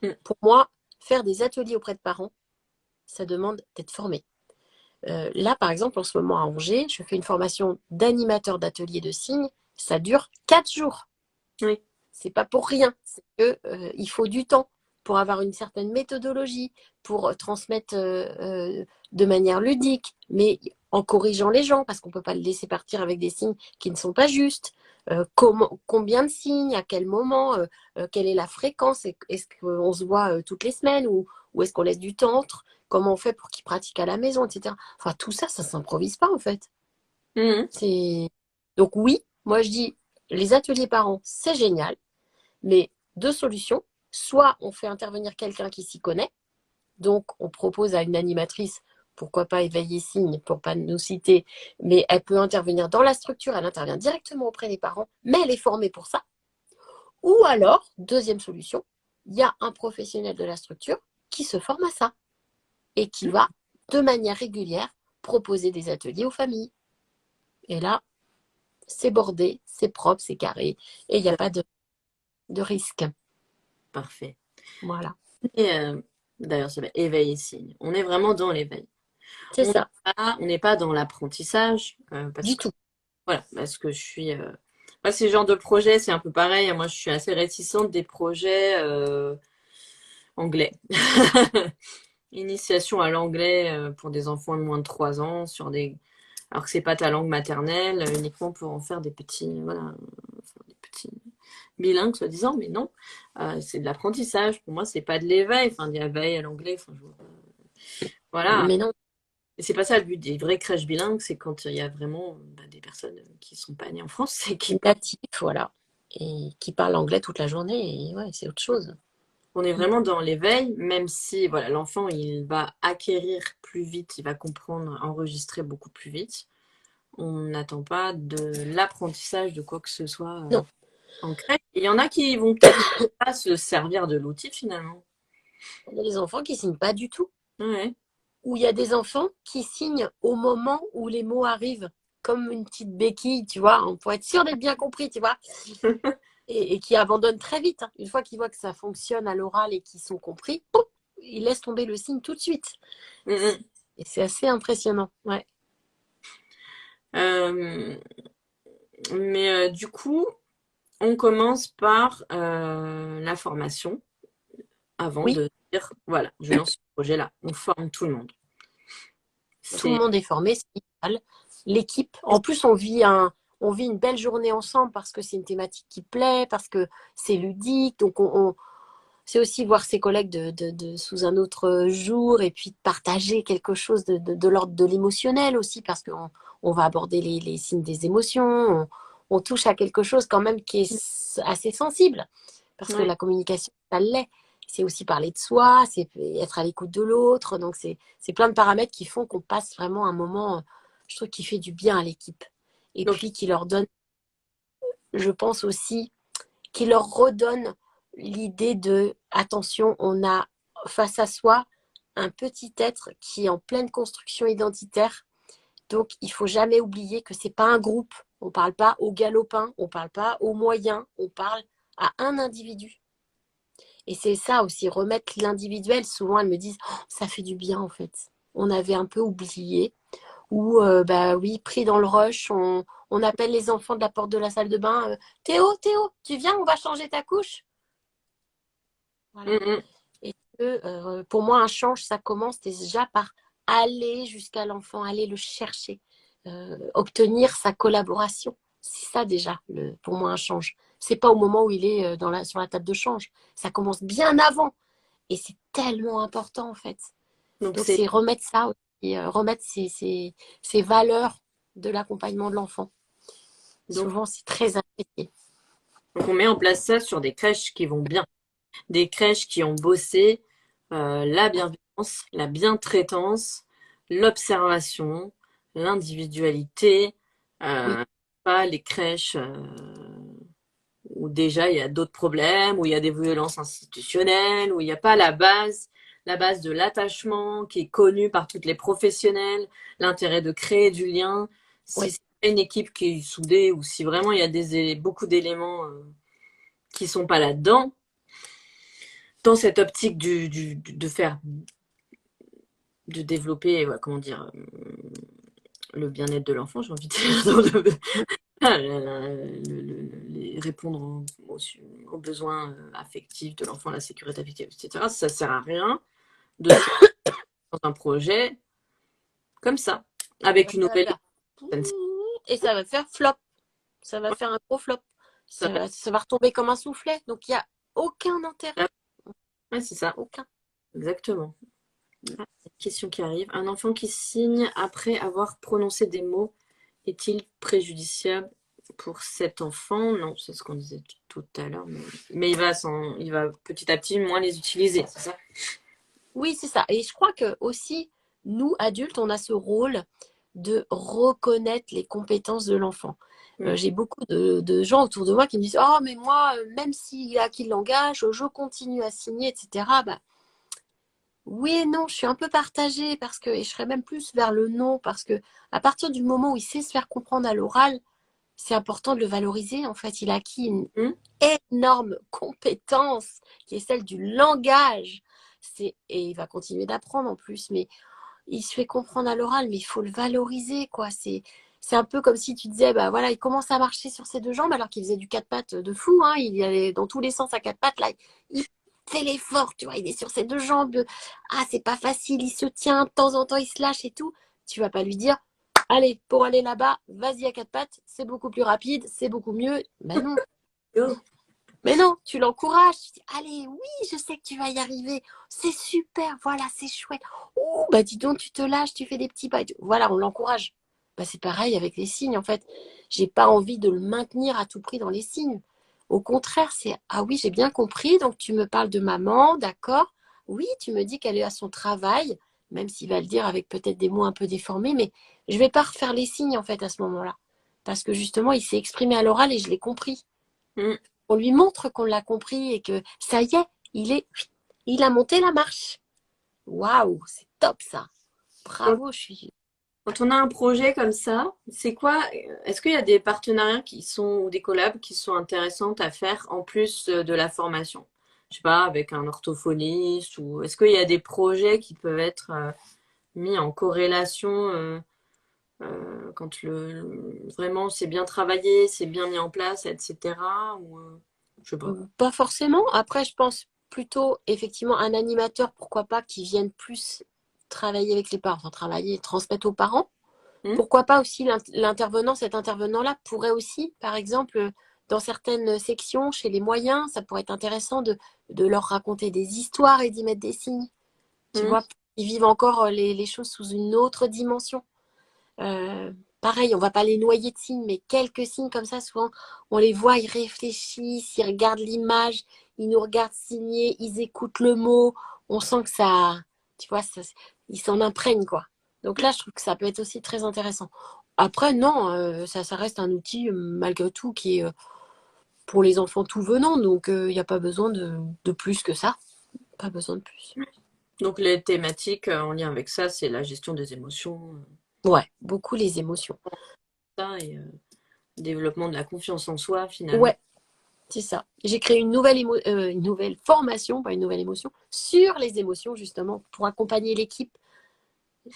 Mm. Pour moi, faire des ateliers auprès de parents, ça demande d'être formé. Là, par exemple, en ce moment à Angers, je fais une formation d'animateur d'atelier de signes. Ça dure 4 jours. Oui. C'est pas pour rien. C'est que, il faut du temps pour avoir une certaine méthodologie, pour transmettre de manière ludique, mais en corrigeant les gens, parce qu'on ne peut pas le laisser partir avec des signes qui ne sont pas justes. Combien de signes, à quel moment, quelle est la fréquence, est-ce qu'on se voit toutes les semaines ou est-ce qu'on laisse du temps entre, comment on fait pour qu'ils pratiquent à la maison, etc. Enfin, tout ça, ça ne s'improvise pas en fait. Mm. C'est... Donc oui, moi je dis, les ateliers parents, c'est génial, mais deux solutions. Soit on fait intervenir quelqu'un qui s'y connaît, donc on propose à une animatrice, pourquoi pas éveiller signe, pour pas nous citer, mais elle peut intervenir dans la structure, elle intervient directement auprès des parents, mais elle est formée pour ça. Ou alors, deuxième solution, il y a un professionnel de la structure qui se forme à ça et qui va, de manière régulière, proposer des ateliers aux familles. Et là, c'est bordé, c'est propre, c'est carré, et il n'y a pas de risque. Parfait. Voilà, Et, d'ailleurs, c'est éveil et signe. On est vraiment dans l'éveil. c'est ça, On n'est pas dans l'apprentissage, parce du que tout. voilà, parce que je suis. Moi, ces genres de projets, c'est un peu pareil. Moi, je suis assez réticente des projets anglais. Initiation à l'anglais pour des enfants de moins de 3 ans, alors que c'est pas ta langue maternelle, uniquement pour en faire des petits, voilà, enfin, des petits bilingues, soi-disant, mais non. C'est de l'apprentissage. Pour moi, c'est pas de l'éveil. Enfin, de l'éveil à l'anglais. Enfin, voilà. Mais non, Et c'est pas ça le but des vraies crèches bilingues, c'est quand il y a vraiment des personnes qui sont pas nées en France et qui parlent. natif, voilà, et qui parle anglais toute la journée, et ouais, c'est autre chose. On est vraiment dans l'éveil, même si voilà, l'enfant il va acquérir plus vite, il va comprendre, enregistrer beaucoup plus vite. On n'attend pas de l'apprentissage de quoi que ce soit Non, en crèche. Et il y en a qui vont peut-être pas se servir de l'outil finalement. il y a des enfants qui signent pas du tout, Ouais. ou il y a des enfants qui signent au moment où les mots arrivent, comme une petite béquille, tu vois, pour être sûr d'être bien compris, tu vois, et qui abandonnent très vite, hein. Une fois qu'ils voient que ça fonctionne à l'oral et qu'ils sont compris, pouf, ils laissent tomber le signe tout de suite. Mm, mm. Et c'est assez impressionnant, ouais. Euh, mais du coup, on commence par la formation avant Oui, de dire, voilà, je lance ce projet-là. On forme tout le monde. tout le C'est monde est formé, c'est idéal. L'équipe, en plus, on vit une belle journée ensemble parce que c'est une thématique qui plaît, parce que c'est ludique. Donc, c'est aussi voir ses collègues sous un autre jour et puis partager quelque chose de l'ordre de l'émotionnel aussi, parce qu'on va aborder les signes des émotions, on touche à quelque chose quand même qui est assez sensible, parce que Ouais. la communication, ça l'est. C'est aussi parler de soi, c'est être à l'écoute de l'autre. Donc, c'est plein de paramètres qui font qu'on passe vraiment un moment, je trouve, qui fait du bien à l'équipe. Et Donc, puis qui leur donne, je pense aussi, qui leur redonne l'idée de, attention, on a face à soi un petit être qui est en pleine construction identitaire. Donc, il faut jamais oublier que c'est pas un groupe. On parle pas au galopin, on parle pas aux moyens, on parle à un individu. Et c'est ça aussi, remettre l'individuel. Souvent, elles me disent, oh, ça fait du bien en fait. On avait un peu oublié. Ou, bah oui, pris dans le rush, on appelle les enfants de la porte de la salle de bain. Théo, Théo, tu viens, on va changer ta couche. Voilà. mm, Et que, pour moi, un change, ça commence déjà par aller jusqu'à l'enfant, aller le chercher, obtenir sa collaboration. C'est ça déjà, pour moi, un change. C'est pas au moment où il est sur la table de change. Ça commence bien avant. Et c'est tellement important, en fait. donc Donc, c'est c'est remettre ça aussi, remettre ces valeurs de l'accompagnement de l'enfant. donc, Souvent, c'est très apprécié. donc on met en place ça sur des crèches qui vont bien, des crèches qui ont bossé la bienveillance, la bientraitance, l'observation, l'individualité, Oui, pas les crèches où déjà il y a d'autres problèmes, où il y a des violences institutionnelles, où il n'y a pas la base de l'attachement qui est connue par toutes les professionnels, l'intérêt de créer du lien. Si oui, c'est une équipe qui est soudée ou si vraiment il y a beaucoup d'éléments qui sont pas là-dedans, dans cette optique de faire, de développer, ouais, comment dire, le bien-être de l'enfant, j'ai envie de dire, répondre aux besoins affectifs de l'enfant, la sécurité affective, etc. Ça sert à rien de se lancer dans un projet comme ça, avec une ça va nouvelle faire équipe. et ça va faire flop. Ça va faire un gros flop. Ça Ça va retomber comme un soufflet. Donc, il n'y a aucun intérêt. va- Ouais, c'est ça, Aucun. exactement. Ah, c'est une question qui arrive. Un enfant qui signe après avoir prononcé des mots est-il préjudiciable pour cet enfant? Non, c'est ce qu'on disait tout à l'heure, mais il va petit à petit moins les utiliser, c'est ça? Oui, c'est ça. Et je crois que aussi, nous, adultes, on a ce rôle de reconnaître les compétences de l'enfant. Mm. J'ai beaucoup de gens autour de moi qui me disent, oh, mais moi, même s'il a acquis le langage, je continue à signer, etc. Bah, oui et non, je suis un peu partagée parce que, et je serais même plus vers le non, parce que à partir du moment où il sait se faire comprendre à l'oral, c'est important de le valoriser. En fait, il a acquis une Mm. énorme compétence qui est celle du langage. Et il va continuer d'apprendre en plus, mais il se fait comprendre à l'oral, mais il faut le valoriser, quoi. C'est un peu comme si tu disais, bah voilà, il commence à marcher sur ses deux jambes alors qu'il faisait du quatre pattes de fou, hein. Il y allait dans tous les sens à quatre pattes, là, il fait l'effort, tu vois, il est sur ses deux jambes. Ah, c'est pas facile, il se tient, de temps en temps, il se lâche et tout. Tu vas pas lui dire, allez, pour aller là-bas, vas-y à quatre pattes, c'est beaucoup plus rapide, c'est beaucoup mieux. Ben non. Go. Mais non, tu l'encourages, tu dis, allez, oui, je sais que tu vas y arriver, c'est super, voilà, c'est chouette. Oh, bah dis donc, tu te lâches, tu fais des petits pas. Voilà, on l'encourage. Bah, c'est pareil avec les signes, en fait. J'ai pas envie de le maintenir à tout prix dans les signes. Au contraire, c'est, ah oui, j'ai bien compris, donc tu me parles de maman, d'accord. Oui, tu me dis qu'elle est à son travail, même s'il va le dire avec peut-être des mots un peu déformés, mais je vais pas refaire les signes, en fait, à ce moment-là. Parce que justement, il s'est exprimé à l'oral et je l'ai compris. Mm. On lui montre qu'on l'a compris et que ça y est, il a monté la marche. Waouh, c'est top ça. Quand, Bravo, je suis. quand on a un projet comme ça, c'est quoi? Est-ce qu'il y a des partenariats qui sont ou des collabs qui sont intéressantes à faire en plus de la formation? Je sais pas, avec un orthophoniste ou est-ce qu'il y a des projets qui peuvent être mis en corrélation quand vraiment c'est bien travaillé, c'est bien mis en place, etc. Ou je sais pas. Pas forcément. Après, je pense plutôt effectivement un animateur, pourquoi pas, qui vienne plus travailler avec les parents, enfin travailler, transmettre aux parents. Hmm. Pourquoi pas aussi l'intervenant, cet intervenant-là pourrait aussi, par exemple, dans certaines sections, chez les moyens, ça pourrait être intéressant de leur raconter des histoires et d'y mettre des signes. Tu Mm. vois, ils vivent encore les choses sous une autre dimension. Pareil, on va pas les noyer de signes, mais quelques signes comme ça, souvent, on les voit, ils réfléchissent, ils regardent l'image, ils nous regardent signer, ils écoutent le mot. On sent que ça, tu vois, ils s'en imprègnent, quoi. Donc là, je trouve que ça peut être aussi très intéressant. Après, non, ça reste un outil, malgré tout, qui est pour les enfants tout venant. Donc, il n'y a pas besoin de plus que ça. Pas besoin de plus. Donc les thématiques en lien avec ça, c'est la gestion des émotions, Ouais, beaucoup les émotions. ça, et développement de la confiance en soi finalement. Ouais, c'est ça. J'ai créé une nouvelle formation, pas une nouvelle émotion, sur les émotions, justement, pour accompagner l'équipe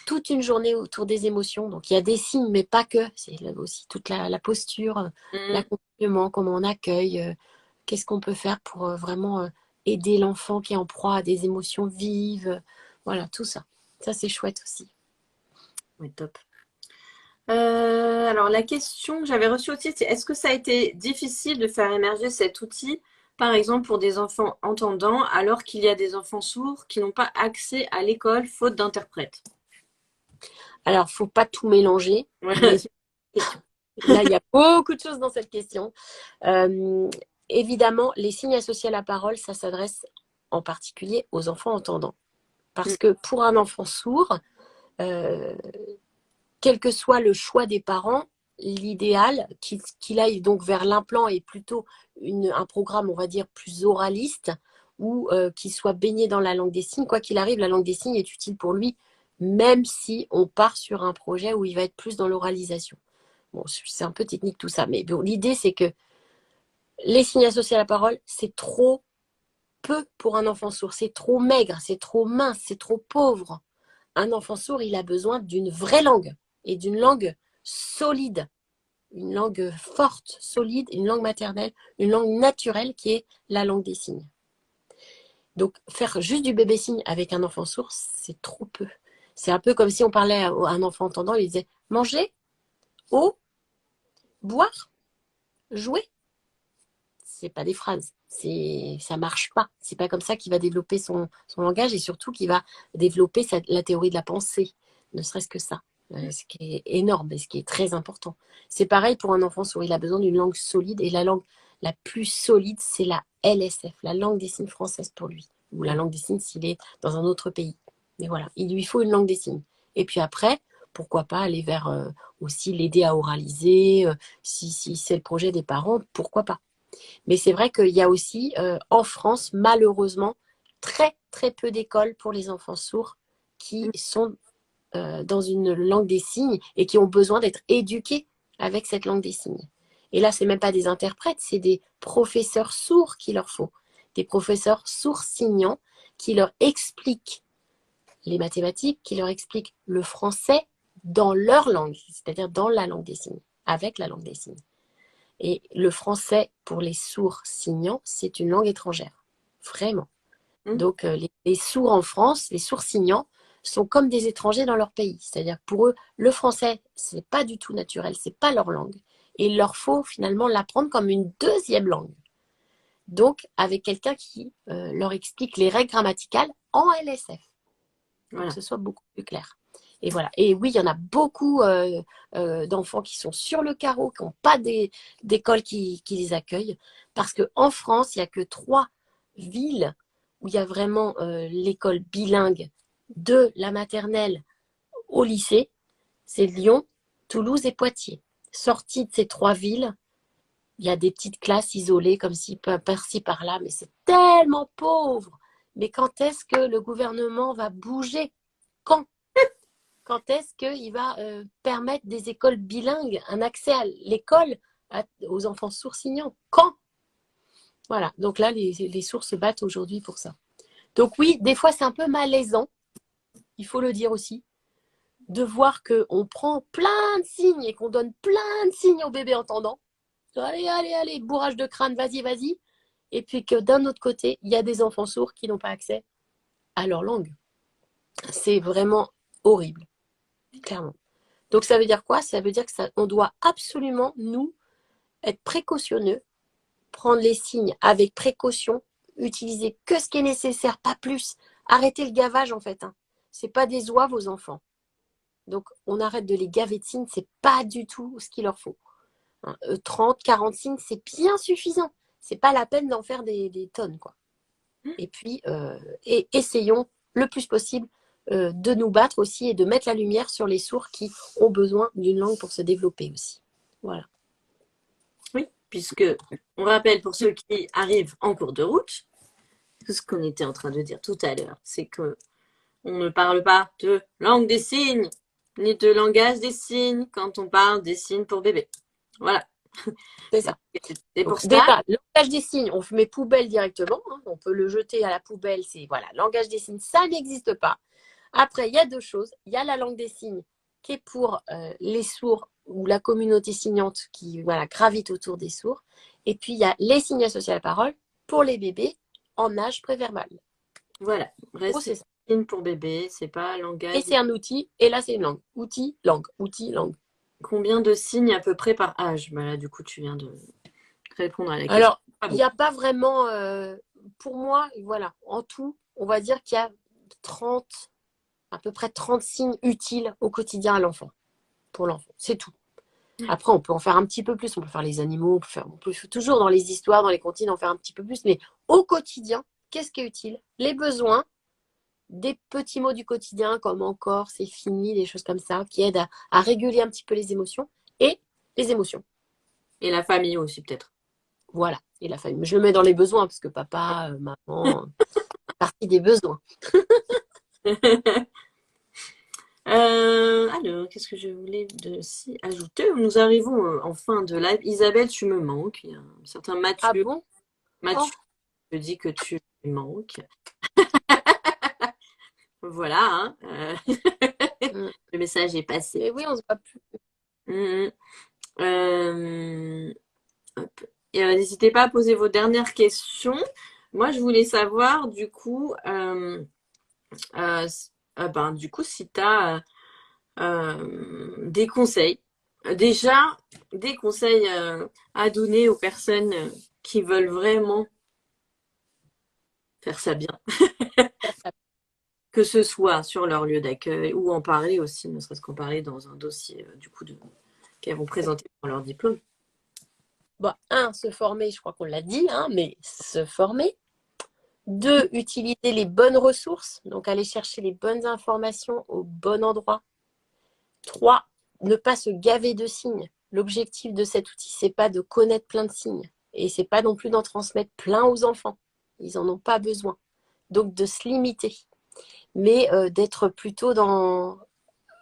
toute une journée autour des émotions. Donc, il y a des signes, mais pas que. C'est là aussi toute la posture, Mm. l'accompagnement, comment on accueille, qu'est-ce qu'on peut faire pour vraiment aider l'enfant qui est en proie à des émotions vives. Voilà, tout ça. Ça, c'est chouette aussi. Oui, top. Alors la question que j'avais reçue aussi, c'est est-ce que ça a été difficile de faire émerger cet outil, par exemple pour des enfants entendants, alors qu'il y a des enfants sourds qui n'ont pas accès à l'école faute d'interprète? Alors, faut pas tout mélanger, mais Ouais. question. Là, il y a beaucoup de choses dans cette question. Euh, Évidemment, les signes associés à la parole, ça s'adresse en particulier aux enfants entendants. Mm. Parce que pour un enfant sourd, euh, quel que soit le choix des parents, l'idéal, qu'il aille donc vers l'implant et plutôt un programme, on va dire, plus oraliste, ou qu'il soit baigné dans la langue des signes. Quoi qu'il arrive, la langue des signes est utile pour lui, même si on part sur un projet où il va être plus dans l'oralisation. Bon, c'est un peu technique tout ça, mais bon, l'idée, c'est que les signes associés à la parole, c'est trop peu pour un enfant sourd. C'est trop maigre, c'est trop mince, c'est trop pauvre. Un enfant sourd, il a besoin d'une vraie langue et d'une langue solide, une langue forte, solide, une langue maternelle, une langue naturelle qui est la langue des signes. Donc, faire juste du bébé signe avec un enfant sourd, c'est trop peu. C'est un peu comme si on parlait à un enfant entendant, il disait manger, eau, boire, jouer. C'est pas des phrases. Ça marche pas. C'est pas comme ça qu'il va développer son langage et surtout qu'il va développer la théorie de la pensée. Ne serait-ce que ça. Ce qui est énorme et ce qui est très important. C'est pareil pour un enfant sourd. Il a besoin d'une langue solide et la langue la plus solide, c'est la LSF, la langue des signes française pour lui. Ou la langue des signes s'il est dans un autre pays. Mais voilà, il lui faut une langue des signes. Et puis après, pourquoi pas aller vers aussi l'aider à oraliser, si c'est le projet des parents, pourquoi pas. Mais c'est vrai qu'il y a aussi en France, malheureusement, très très peu d'écoles pour les enfants sourds qui sont dans une langue des signes et qui ont besoin d'être éduqués avec cette langue des signes. Et là, c'est même pas des interprètes, c'est des professeurs sourds qu'il leur faut, des professeurs sourds signants qui leur expliquent les mathématiques, qui leur expliquent le français dans leur langue, c'est-à-dire dans la langue des signes, avec la langue des signes. Et le français, pour les sourds signants, c'est une langue étrangère. Vraiment. Mm. Donc, les sourds en France, les sourds signants, sont comme des étrangers dans leur pays. C'est-à-dire que pour eux, le français, c'est pas du tout naturel, c'est pas leur langue. Et il leur faut finalement l'apprendre comme une deuxième langue. Donc, avec quelqu'un qui leur explique les règles grammaticales en LSF, pour que Voilà. ce soit beaucoup plus clair. Et voilà. Et oui, il y en a beaucoup d'enfants qui sont sur le carreau, qui n'ont pas d'école qui les accueille. Parce qu'en France, il n'y a que 3 villes où il y a vraiment l'école bilingue de la maternelle au lycée. C'est Lyon, Toulouse et Poitiers. Sorties de ces 3 villes, il y a des petites classes isolées comme si par-ci par-là, mais c'est tellement pauvre. Mais quand est-ce que le gouvernement va bouger? Quand Quand est-ce qu'il va permettre des écoles bilingues, un accès à l'école aux enfants sourds-signants? Quand? Voilà, donc là, les sourds se battent aujourd'hui pour ça. Donc oui, des fois, c'est un peu malaisant, il faut le dire aussi, de voir qu'on prend plein de signes et qu'on donne plein de signes au bébé entendant. Allez, allez, allez, bourrage de crâne, vas-y, vas-y. Et puis que d'un autre côté, il y a des enfants sourds qui n'ont pas accès à leur langue. C'est vraiment horrible, clairement. Donc ça veut dire quoi? Ça veut dire que on doit absolument, nous, être précautionneux prendre les signes avec précaution, utiliser que ce qui est nécessaire, pas plus. Arrêtez le gavage en fait. Hein. C'est pas des oies vos enfants. Donc on arrête de les gaver de signes, c'est pas du tout ce qu'il leur faut. Hein. 30, 40 signes, c'est bien suffisant. C'est pas la peine d'en faire des tonnes, quoi. Et puis, essayons le plus possible de nous battre aussi et de mettre la lumière sur les sourds qui ont besoin d'une langue pour se développer aussi. Voilà. Oui, puisque on rappelle pour ceux qui arrivent en cours de route, tout ce qu'on était en train de dire tout à l'heure, c'est que on ne parle pas de langue des signes, ni de langage des signes quand on parle des signes pour bébé. Voilà. C'est ça. C'est pour Donc, ça. déjà, langage des signes, on met poubelle directement. Hein, on peut le jeter à la poubelle. C'est voilà, langage des signes, ça n'existe pas. Après, il y a deux choses. Il y a la langue des signes qui est pour les sourds ou la communauté signante qui voilà, gravite autour des sourds. Et puis, il y a les signes associés à la parole pour les bébés en âge préverbal. Voilà. Oh, c'est ça. Signe pour bébé, c'est pas Et langage. c'est un outil. Et là, c'est une langue. Outil, langue. Outil, langue. Combien de signes à peu près par âge? Bah là, du coup, tu viens de répondre à la question. Alors, il n'y a pas vraiment, pour moi, voilà, en tout, on va dire qu'il y a 30, à peu près 30 signes utiles au quotidien à l'enfant, pour l'enfant. C'est tout. Après, on peut en faire un petit peu plus. On peut faire les animaux, on peut toujours dans les histoires, dans les comptines, en faire un petit peu plus. Mais au quotidien, qu'est-ce qui est utile? Les besoins, des petits mots du quotidien comme encore, c'est fini, des choses comme ça, qui aident à réguler un petit peu les émotions et les émotions. Et la famille aussi, peut-être. Voilà. Et la famille. Je le mets dans les besoins parce que papa, maman, partie des besoins. Alors, qu'est-ce que je voulais aussi ajouter? Nous arrivons en fin de live. Isabelle, tu me manques. Il y a un certain Ah Mathieu. bon? Oh, Mathieu te dit que tu me manques. Voilà, hein. mm. Le message est passé. Mais oui, on se voit plus. Mhm. Euh, hop. Et, n'hésitez pas à poser vos dernières questions. Moi, je voulais savoir, du coup, du coup, si tu as des conseils. Déjà, des conseils à donner aux personnes qui veulent vraiment faire ça bien, que ce soit sur leur lieu d'accueil ou en parler aussi, ne serait-ce qu'en parler dans un dossier du coup qu'elles vont présenter pour leur diplôme. Bon, un, se former, je crois qu'on l'a dit, hein, mais se former. Deux, utiliser les bonnes ressources, donc aller chercher les bonnes informations au bon endroit. Trois, ne pas se gaver de signes. L'objectif de cet outil, c'est pas de connaître plein de signes. Et c'est pas non plus d'en transmettre plein aux enfants. Ils n'en ont pas besoin. Donc de se limiter. Mais d'être plutôt dans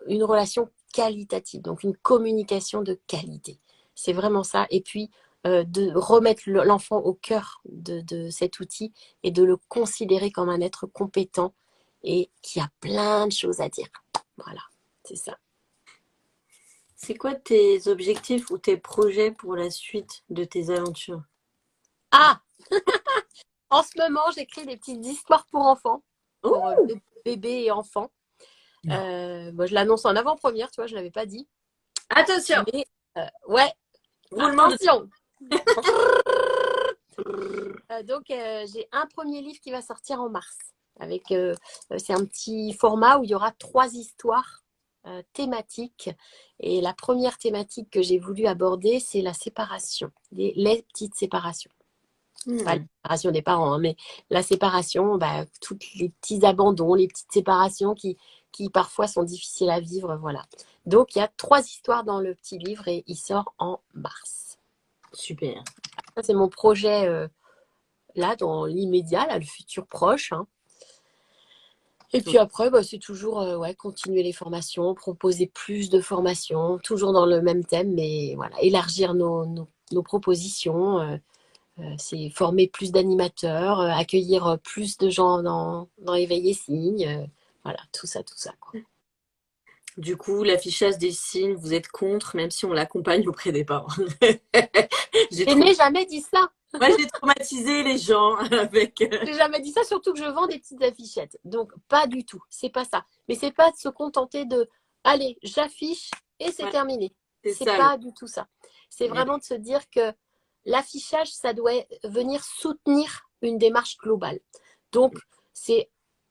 une relation qualitative, donc une communication de qualité. C'est vraiment ça. Et puis, de remettre l'enfant au cœur de cet outil et de le considérer comme un être compétent et qui a plein de choses à dire. Voilà, c'est ça. C'est quoi tes objectifs ou tes projets pour la suite de tes aventures? Ah, en ce moment, j'écris des petites histoires pour enfants, pour Oh, bébés et enfants. Moi, je l'annonce en avant-première, tu vois, je ne l'avais pas dit. attention, Mais ouais, roulement de attention. Donc, j'ai un premier livre qui va sortir en mars. C'est un petit format où il y aura 3 histoires thématiques. Et la première thématique que j'ai voulu aborder, c'est la séparation, les petites séparations. Pas la séparation des parents, hein, mais la séparation, tous les petits abandons, les petites séparations qui parfois sont difficiles à vivre. Voilà. Donc, il y a 3 histoires dans le petit livre et il sort en mars. Super. Ça, c'est mon projet là, dans l'immédiat, là, le futur proche. Hein. Et puis après, c'est toujours continuer les formations, proposer plus de formations, toujours dans le même thème, mais voilà, élargir nos propositions. C'est former plus d'animateurs, accueillir plus de gens dans Éveil et Signes. Voilà, tout ça, quoi. Du coup, l'affichage des signes, vous êtes contre, même si on l'accompagne auprès des parents. Je n'ai jamais dit ça. Moi, j'ai traumatisé les gens avec. J'ai jamais dit ça, surtout que je vends des petites affichettes. Donc, pas du tout. C'est pas ça. Mais c'est pas de se contenter de allez, j'affiche et c'est Ouais, terminé. c'est C'est ça. pas du tout ça. C'est vraiment de se dire que l'affichage, ça doit venir soutenir une démarche globale. Donc, c'est,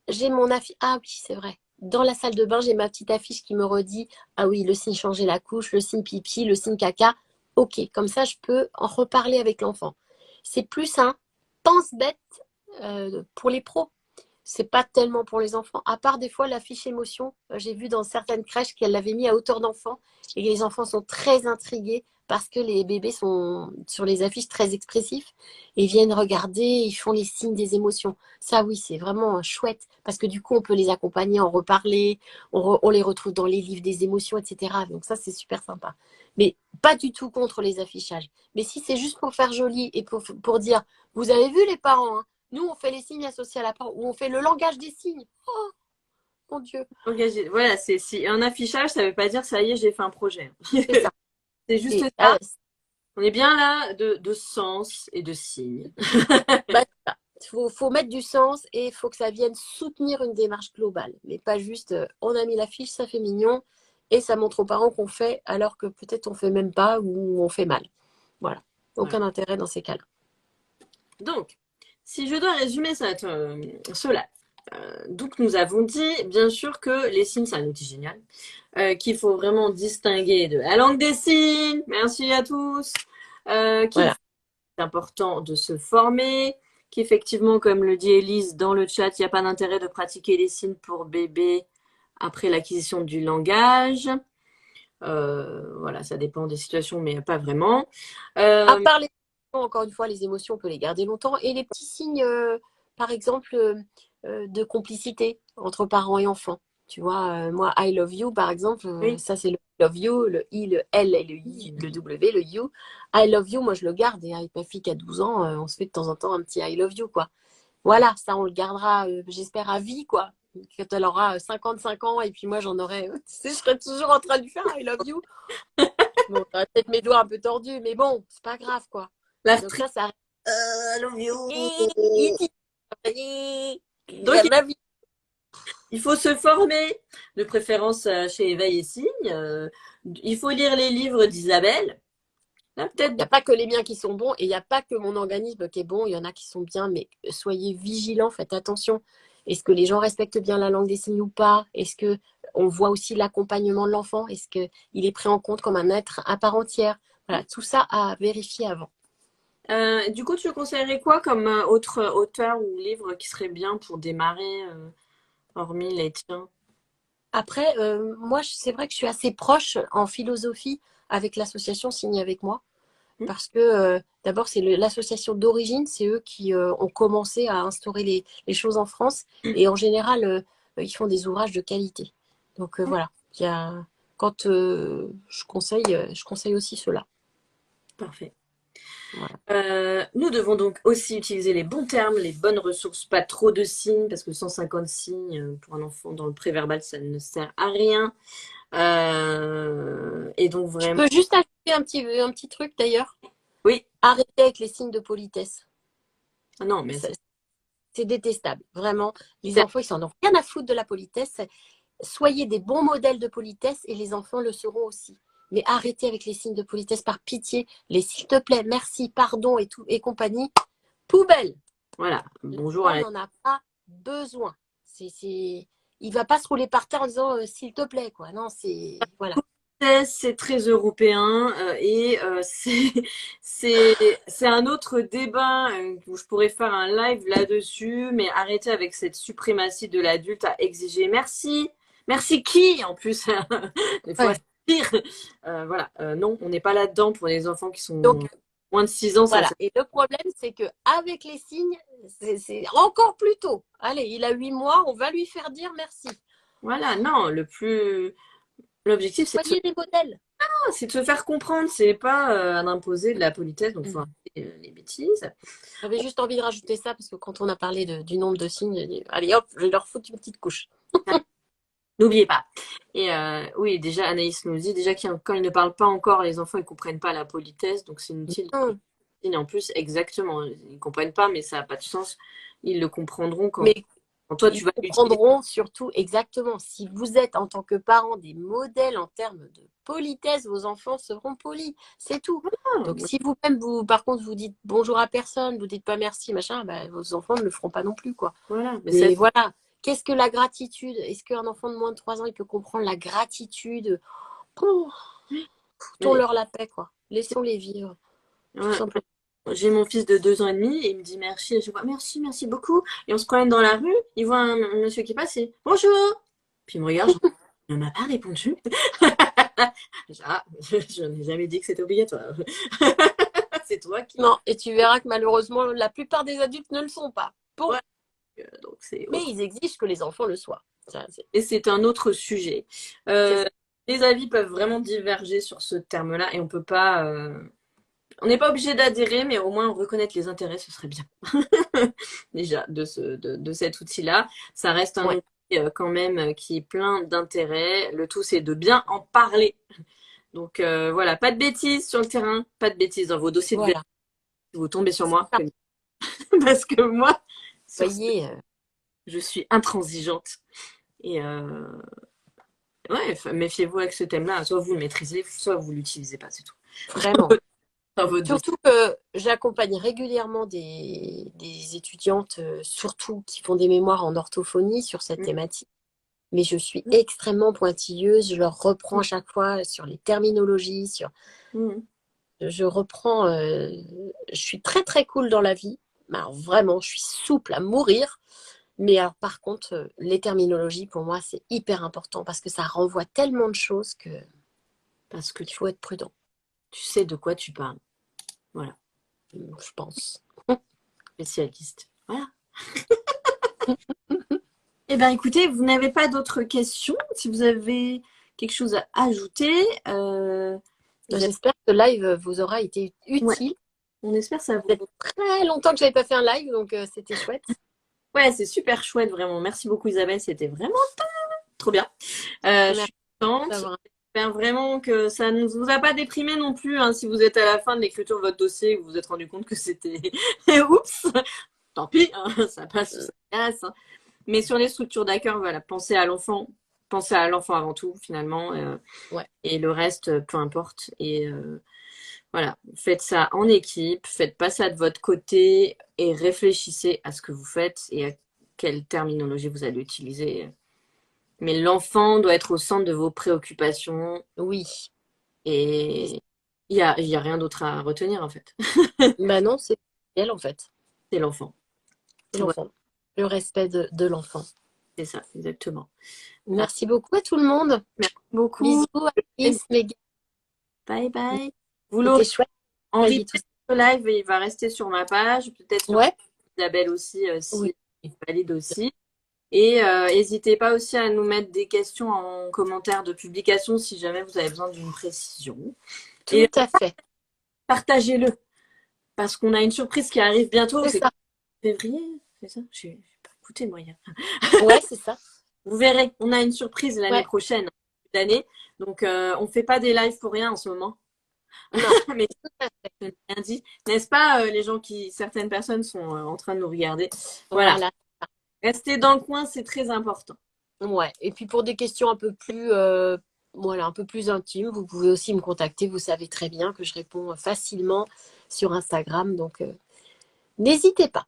j'ai mon affiche. Ah oui, c'est vrai. Dans la salle de bain, j'ai ma petite affiche qui me redit, ah oui, le signe changer la couche, le signe pipi, le signe caca. Ok, comme ça, je peux en reparler avec l'enfant. C'est plus un pense-bête pour les pros. C'est pas tellement pour les enfants. À part des fois la fiche émotion, j'ai vu dans certaines crèches qu'elle l'avait mis à hauteur d'enfant et les enfants sont très intrigués parce que les bébés sont sur les affiches très expressifs et viennent regarder, ils font les signes des émotions. Ça oui, c'est vraiment chouette parce que du coup on peut les accompagner, en reparler, on les retrouve dans les livres des émotions, etc. Donc ça c'est super sympa. Mais pas du tout contre les affichages. Mais si c'est juste pour faire joli et pour dire, vous avez vu les parents, hein, nous, on fait les signes associés à la parole, ou on fait le langage des signes. Oh, mon Dieu. Voilà, si un affichage, ça veut pas dire ça y est, j'ai fait un projet. C'est ça. C'est juste Et, ça. On est bien là de sens et de signes. bah, faut mettre du sens et il faut que ça vienne soutenir une démarche globale. Mais pas juste, on a mis l'affiche, ça fait mignon, et ça montre aux parents qu'on fait, alors que peut-être on fait même pas ou on fait mal. Voilà. Aucun intérêt dans ces cas-là. Donc, si je dois résumer cela, donc nous avons dit bien sûr que les signes c'est un outil génial, qu'il faut vraiment distinguer de la langue des signes. Merci à tous. Qu'il Voilà. est important de se former, qu'effectivement, comme le dit Élise dans le chat, il n'y a pas d'intérêt de pratiquer les signes pour bébé après l'acquisition du langage. Voilà, ça dépend des situations, mais pas vraiment. À part les émotions, encore une fois, les émotions, on peut les garder longtemps. Et les petits signes, par exemple, de complicité entre parents et enfants. Tu vois, moi, I love you, par exemple, Oui. ça c'est le love you, le I, le L et le W, le you. I love you, moi je le garde. Et avec ma fille qui a 12 ans, on se fait de temps en temps un petit I love you, quoi. Voilà, ça on le gardera, j'espère, à vie, quoi. Quand elle aura 55 ans et puis moi j'en aurai, tu sais, je serai toujours en train de lui faire I love you. Bon, j'aurais peut-être mes doigts un peu tordus, mais bon, c'est pas grave, quoi. La Donc frite. ça Love you. Donc, la vie. il faut se former, de préférence chez Éveil et Signes. Il faut lire les livres d'Isabelle. Là, Il peut-être. n'y a pas que les miens qui sont bons et il n'y a pas que mon organisme qui est bon, il y en a qui sont bien, mais soyez vigilants, faites attention. Est-ce que les gens respectent bien la langue des signes ou pas? Est-ce que on voit aussi l'accompagnement de l'enfant? Est-ce qu'il est pris en compte comme un être à part entière? Voilà, tout ça à vérifier avant. Du coup, tu conseillerais quoi comme autre auteur ou livre qui serait bien pour démarrer, hormis les tiens? Après, moi, c'est vrai que je suis assez proche en philosophie avec l'association Signe avec moi. Hmm. Parce que d'abord, c'est l'association d'origine, c'est eux qui ont commencé à instaurer les choses en France. Et en général, ils font des ouvrages de qualité. Donc voilà, il y a, quand je conseille aussi cela. Parfait. Voilà. Nous devons donc aussi utiliser les bons termes, les bonnes ressources, pas trop de signes, parce que 150 signes pour un enfant dans le préverbal, ça ne sert à rien. Et donc Je vraiment, peux juste ajouter un petit truc d'ailleurs. oui, Arrêtez avec les signes de politesse. ah non, mais C'est détestable, vraiment. Les enfants, ils s'en ont rien à foutre de la politesse. Soyez des bons modèles de politesse et les enfants le seront aussi. Mais arrêtez avec les signes de politesse par pitié. Les s'il te plaît, merci, pardon et tout et compagnie. Poubelle. voilà. Bonjour à L'enfant la n'en a pas besoin. Il va pas se rouler par terre en disant s'il te plaît, quoi. Non, c'est voilà. c'est très européen et c'est c'est un autre débat où je pourrais faire un live là-dessus, mais arrêtez avec cette suprématie de l'adulte à exiger merci, merci qui en plus des fois Ouais. c'est pire. Voilà, non, on n'est pas là-dedans pour les enfants qui sont Donc moins de 6 ans, voilà. Et le problème, c'est que avec les signes, c'est encore plus tôt. Allez, il a 8 mois, on va lui faire dire merci. voilà, non, l'objectif Soyez des modèles. c'est de se faire comprendre, c'est pas d'imposer de la politesse, donc faut Mm. arrêter les bêtises. J'avais juste envie de rajouter ça parce que quand on a parlé du nombre de signes, j'ai dit, allez hop, je vais leur foutre une petite couche. N'oubliez pas. Et oui, déjà, Anaïs nous dit déjà quand ils ne parlent pas encore, les enfants, ils comprennent pas la politesse, donc c'est inutile. Mm. Et en plus, exactement, ils comprennent pas, mais ça n'a pas de sens. Ils le comprendront quand. Mais Toi, Ils tu vas l'utiliser. comprendront surtout exactement. Si vous êtes en tant que parent des modèles en termes de politesse, vos enfants seront polis. C'est tout. Donc si vous-même, par contre, vous dites bonjour à personne, vous dites pas merci, machin, bah, vos enfants ne le feront pas non plus, quoi. Voilà. Mais Mais voilà. Qu'est-ce que la gratitude? Est-ce qu'un enfant de moins de 3 ans, il peut comprendre la gratitude? Oh, mais- foutons-leur la paix, quoi. Laissons-les vivre, tout ouais. simplement. J'ai mon fils de 2 ans et demi et il me dit merci. Et je vois merci, merci beaucoup. Et on se promène dans la rue. Il voit un monsieur qui passe et bonjour. Puis il me regarde. Il ne m'a pas répondu. Je n'ai jamais dit que c'était obligatoire. C'est toi qui. Non, et tu verras que malheureusement, la plupart des adultes ne le sont pas. Bon, Ouais, donc c'est mais autre. ils exigent que les enfants le soient. Et c'est un autre sujet. C'est Euh, ça. les avis peuvent vraiment diverger sur ce terme-là et on peut pas. On n'est pas obligé d'adhérer, mais au moins reconnaître les intérêts, ce serait bien. Déjà, de cet outil-là. Ça reste un Ouais, outil quand même qui est plein d'intérêts. Le tout, c'est de bien en parler. Donc voilà, pas de bêtises sur le terrain, pas de bêtises dans vos dossiers de vérification. voilà. Si vous tombez sur C'est moi, ça. parce que moi, sur ce, Voyez, je suis intransigeante. Et ouais, méfiez-vous avec ce thème-là. Soit vous le maîtrisez, soit vous l'utilisez pas, c'est tout. vraiment. Dans votre dossier. Surtout que j'accompagne régulièrement des étudiantes, surtout qui font des mémoires en orthophonie sur cette thématique. Mais je suis extrêmement pointilleuse. Je leur reprends à chaque fois sur les terminologies, Mhm. je reprends. Je suis très très cool dans la vie. Alors vraiment, je suis souple à mourir. Mais alors, par contre, les terminologies, pour moi, c'est hyper important parce que ça renvoie tellement de choses qu'il Parce que faut être prudent, tu sais de quoi tu parles. Voilà, je pense. spécialiste. Voilà. Eh bien, écoutez, vous n'avez pas d'autres questions. Si vous avez quelque chose à ajouter, Isabelle, J'espère que le live vous aura été ouais, utile. on espère que ça Ça vous. fait très longtemps que je n'avais pas fait un live, donc c'était chouette. Ouais, c'est super chouette, vraiment. Merci beaucoup, Isabelle. C'était vraiment trop bien. Je Merci suis contente. d'avoir. J'espère vraiment que ça ne vous a pas déprimé non plus, hein, si vous êtes à la fin de l'écriture de votre dossier et que vous vous êtes rendu compte que c'était oups, tant pis, hein, ça passe ou ça casse, hein. Mais sur les structures d'accueil, voilà, pensez à l'enfant avant tout finalement, Ouais, et le reste, peu importe. Et voilà, faites ça en équipe, faites pas ça de votre côté et réfléchissez à ce que vous faites et à quelle terminologie vous allez utiliser. Mais l'enfant doit être au centre de vos préoccupations oui. Et- et il y a rien d'autre à retenir en fait. Bah non, c'est elle en fait. C'est l'enfant. C'est Ouais, l'enfant. Le respect de l'enfant. c'est ça, exactement. Euh, Merci beaucoup à tout le monde. merci beaucoup. Bisous, Alice, Megan. Bye bye. Vous l'aurez C'était chouette en de replay, partager tout ça. le live, il va rester sur ma page, peut-être sur Ouais, Isabelle aussi, oui. si valide aussi. Et n'hésitez pas aussi à nous mettre des questions en commentaire de publication si jamais vous avez besoin d'une précision. Et Tout à fait. partagez-le, parce qu'on a une surprise qui arrive bientôt. C'est C'est ça. février, c'est ça? Je n'ai pas écouté, moi, hier. Ouais, c'est ça. Vous verrez, on a une surprise l'année Ouais. prochaine, d'année. Donc, on ne fait pas des lives pour rien en ce moment. Non. Mais Tout à fait. je n'ai rien dit. N'est-ce pas, les gens certaines personnes sont en train de nous regarder. Voilà. Voilà. Rester dans le coin, c'est très important. Ouais. Et puis pour des questions un peu plus, voilà, un peu plus intimes, vous pouvez aussi me contacter. Vous savez très bien que je réponds facilement sur Instagram, donc n'hésitez pas.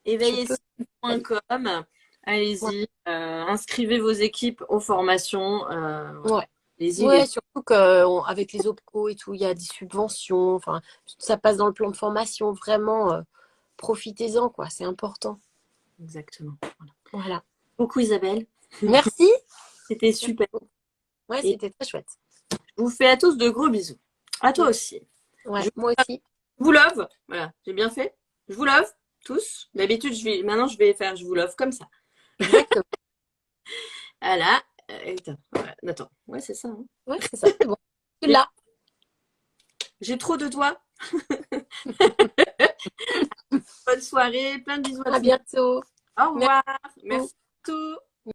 Je peux. Éveillez-point.com. Ouais. Allez-y, inscrivez vos équipes aux formations. Voilà. Ouais. Allez-y, Ouais, surtout qu'avec les OPCO et tout, il y a des subventions. Enfin, ça passe dans le plan de formation. Vraiment, profitez-en, quoi. C'est important. exactement. Voilà. Voilà. Beaucoup, Isabelle. Merci. C'était super. Ouais, Et c'était très chouette. je vous fais à tous de gros bisous. À toi aussi. Ouais, Je moi aussi. vous love. Voilà, j'ai bien fait. Je vous love tous. D'habitude, maintenant, je vais faire je vous love comme ça. Exactement. Voilà. Attends, voilà. Attends. Ouais, c'est ça, hein. Ouais, c'est ça. C'est bon. Tu l'as. J'ai trop de toi. Bonne soirée. Plein de bisous à À tout le monde. bientôt. Au revoir. Merci. Merci à tous.